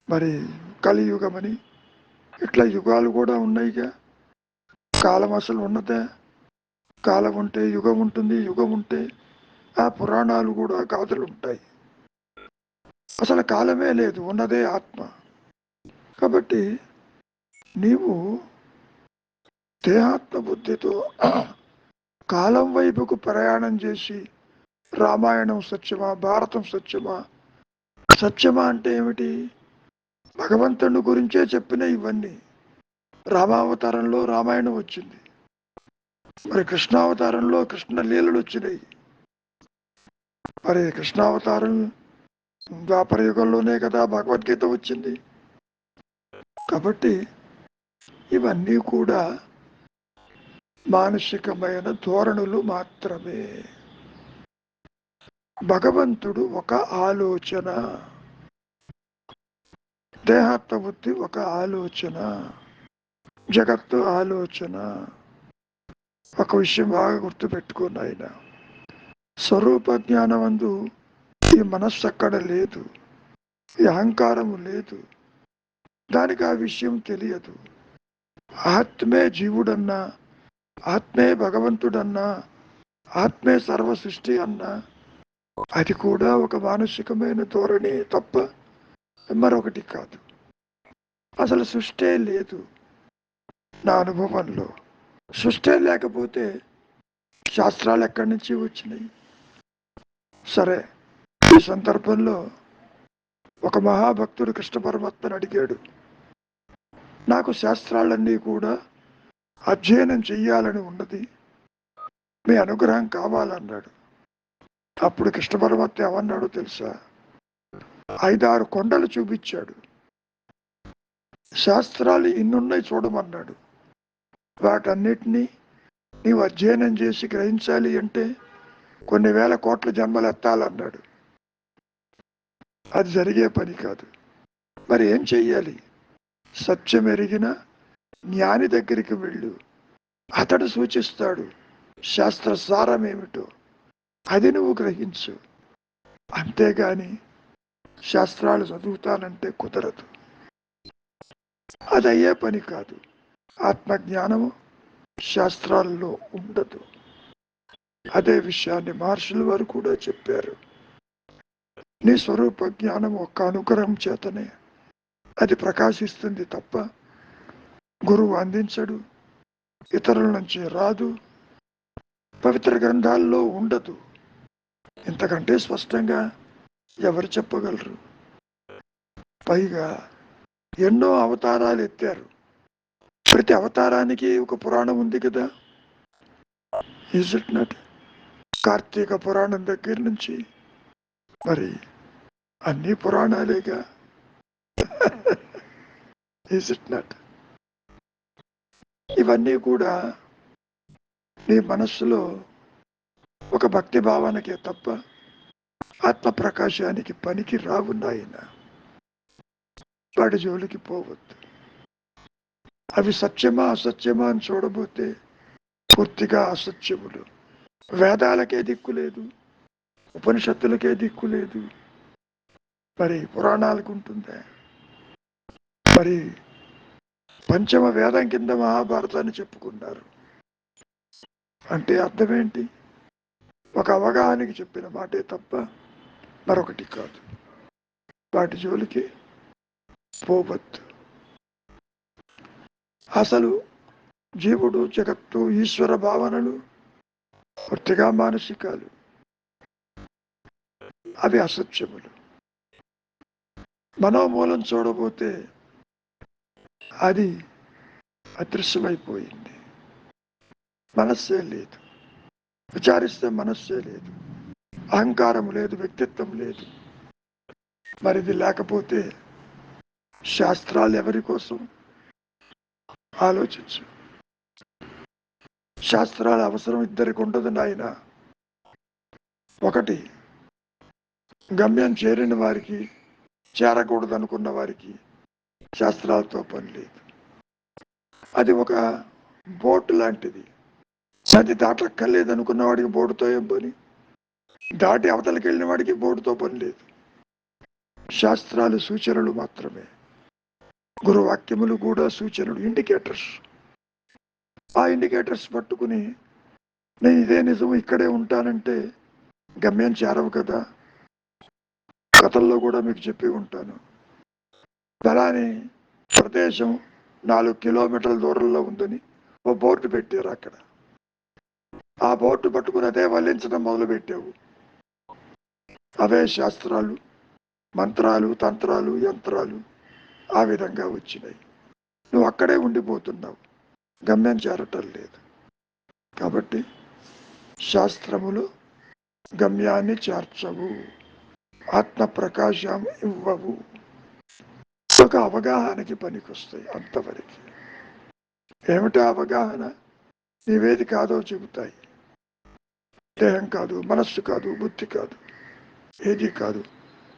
మరి కలియుగమని ఇట్లా యుగాలు కూడా ఉన్నాయిగా. కాలం అసలు ఉన్నదే? కాలం ఉంటే యుగం ఉంటుంది, యుగం ఉంటే ఆ పురాణాలు కూడా గాథలు ఉంటాయి. అసలు కాలమే లేదు, ఉన్నదే ఆత్మ. కాబట్టి నీవు దేహాత్మ బుద్ధితో కాలం వైపుకు ప్రయాణం చేసి రామాయణం సత్యమా, భారతం సత్యమా? సత్యమా అంటే ఏమిటి? భగవంతుని గురించే చెప్పిన ఇవన్నీ. రామావతారంలో రామాయణం వచ్చింది, మరి కృష్ణావతారంలో కృష్ణ లీలలు వచ్చినాయి. మరి కృష్ణావతారం ద్వాపర యుగంలోనే కదా భగవద్గీత వచ్చింది. కాబట్టి ఇవన్నీ కూడా మానసికమైన ధోరణులు మాత్రమే. భగవంతుడు ఒక ఆలోచన, దేహాత్మ బుద్ధి ఒక ఆలోచన, జగత్తు ఆలోచన. ఒక విషయం బాగా గుర్తుపెట్టుకుని ఆయన, స్వరూప జ్ఞానమందు ఈ మనస్సు అక్కడ లేదు, ఈ అహంకారము లేదు, దానికి ఆ విషయం తెలియదు. ఆత్మే జీవుడన్నా, ఆత్మే భగవంతుడన్నా, ఆత్మే సర్వ సృష్టి అన్నా అది కూడా ఒక మానసికమైన ధోరణి తప్ప మరొకటి కాదు. అసలు సృష్టే లేదు నా అనుభవంలో. సృష్టే లేకపోతే శాస్త్రాలు ఎక్కడి నుంచి వచ్చినాయి? సరే, ఈ సందర్భంలో ఒక మహాభక్తుడు కృష్ణ పరమాత్మను అడిగాడు, నాకు శాస్త్రాలన్నీ కూడా అధ్యయనం చెయ్యాలని ఉన్నది, మీ అనుగ్రహం కావాలన్నాడు. అప్పుడు కృష్ణ పరమాత్మ ఏమన్నాడు తెలుసా? 5-6 కొండలు చూపించాడు. శాస్త్రాలు ఇన్నున్నాయి చూడమన్నాడు. వాటన్నిటినీ నీవు అధ్యయనం చేసి గ్రహించాలి అంటే కొన్ని వేల కోట్ల జన్మలు ఎత్తాలన్నాడు. అది జరిగే పని కాదు. మరి ఏం చెయ్యాలి? సత్యం ఎరిగిన జ్ఞాని దగ్గరికి వెళ్ళు, అతడు సూచిస్తాడు శాస్త్ర సారం ఏమిటో, అది నువ్వు గ్రహించు. అంతేగాని శాస్త్రాలు చదువుతానంటే కుదరదు, అది అయ్యే పని కాదు. ఆత్మజ్ఞానము శాస్త్రాల్లో ఉండదు. అదే విషయాన్ని మహర్షుల వారు కూడా చెప్పారు. నీ స్వరూప జ్ఞానం ఒక్క అనుగ్రహం చేతనే అది ప్రకాశిస్తుంది తప్ప గురువు అందించడు, ఇతరుల నుంచి రాదు, పవిత్ర గ్రంథాల్లో ఉండదు. ఇంతకంటే స్పష్టంగా ఎవరు చెప్పగలరు? పైగా ఎన్నో అవతారాలు ఎత్తారు. ప్రతి అవతారానికి ఒక పురాణం ఉంది కదా. Is it not? కార్తీక పురాణం దగ్గర నుంచి మరి అన్ని పురాణాలేగా. Is it not? ఇవన్నీ కూడా నీ మనస్సులో ఒక భక్తి భావనకే తప్ప ఆత్మ ప్రకాశానికి పనికి రావు నాయన. వాడి జోలికి పోవద్దు. అవి సత్యమా అసత్యమా అని చూడబోతే పూర్తిగా అసత్యములు. వేదాలకే దిక్కు లేదు, ఉపనిషత్తులకే దిక్కు లేదు, మరి పురాణాలకు ఉంటుందా? మరి పంచమ వేదం కింద మహాభారతాన్ని చెప్పుకున్నారు అంటే అర్థమేంటి? ఒక అవగాహనకి చెప్పిన మాటే తప్ప మరొకటి కాదు. వాటి జోలికి పోవద్దు. అసలు జీవుడు, జగత్తు, ఈశ్వర భావనలు పూర్తిగా మానసికాలు, అవి అసత్యములు. మనోమూలం చూడబోతే అది అదృశ్యమైపోయింది. మనస్సే లేదు, విచారిస్తే మనస్సే లేదు, అహంకారం లేదు, వ్యక్తిత్వం లేదు. మరి ఇది లేకపోతే శాస్త్రాలు ఎవరి కోసం? ఆలోచించు. శాస్త్రాల అవసరం ఇద్దరికి ఉండదు నాయన. ఒకటి, గమ్యం చేరిన వారికి, చేరకూడదు అనుకున్న వారికి శాస్త్రాలతో పని లేదు. అది ఒక బోట్ లాంటిది. నది దాటక్కర్లేదు అనుకున్న వాడికి బోటుతో ఏం పని? దాటి అవతలకి వెళ్ళిన వాడికి బోటుతో పని లేదు. శాస్త్రాలు సూచనలు మాత్రమే. గురువాక్యములు కూడా సూచనలు, ఇండికేటర్స్. ఆ ఇండికేటర్స్ పట్టుకుని నేను ఇదే నిజం ఇక్కడే ఉంటానంటే గమ్యం చేరవు కదా. గతంలో కూడా మీకు చెప్పి ఉంటాను, ఫలాని ప్రదేశం 4 కిలోమీటర్ల దూరంలో ఉందని ఓ బోర్డు పెట్టారు. అక్కడ ఆ బోర్డు పట్టుకుని అదే వల్లించడం మొదలు పెట్టావు. అవే శాస్త్రాలు, మంత్రాలు, తంత్రాలు, యంత్రాలు ఆ విధంగా వచ్చినాయి. నువ్వు అక్కడే ఉండిపోతున్నావు, గమ్యం చేరటం లేదు. కాబట్టి శాస్త్రములు గమ్యాన్ని చేర్చవు, ఆత్మ ప్రకాశం ఇవ్వవు, ఒక అవగాహనకి పనికొస్తాయి అంతవరకు. ఏమిటా అవగాహన? నీవేది కాదో చెబుతాయి. దేహం కాదు, మనస్సు కాదు, బుద్ధి కాదు, ఏది కాదు.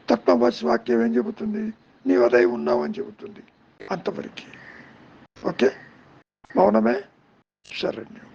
తత్వవశ వాక్యం ఏం చెబుతుంది? నీవు అదై ఉన్నావని చెబుతుంది అంతవరకు. ఓకే, మౌనమే శరణ్యం.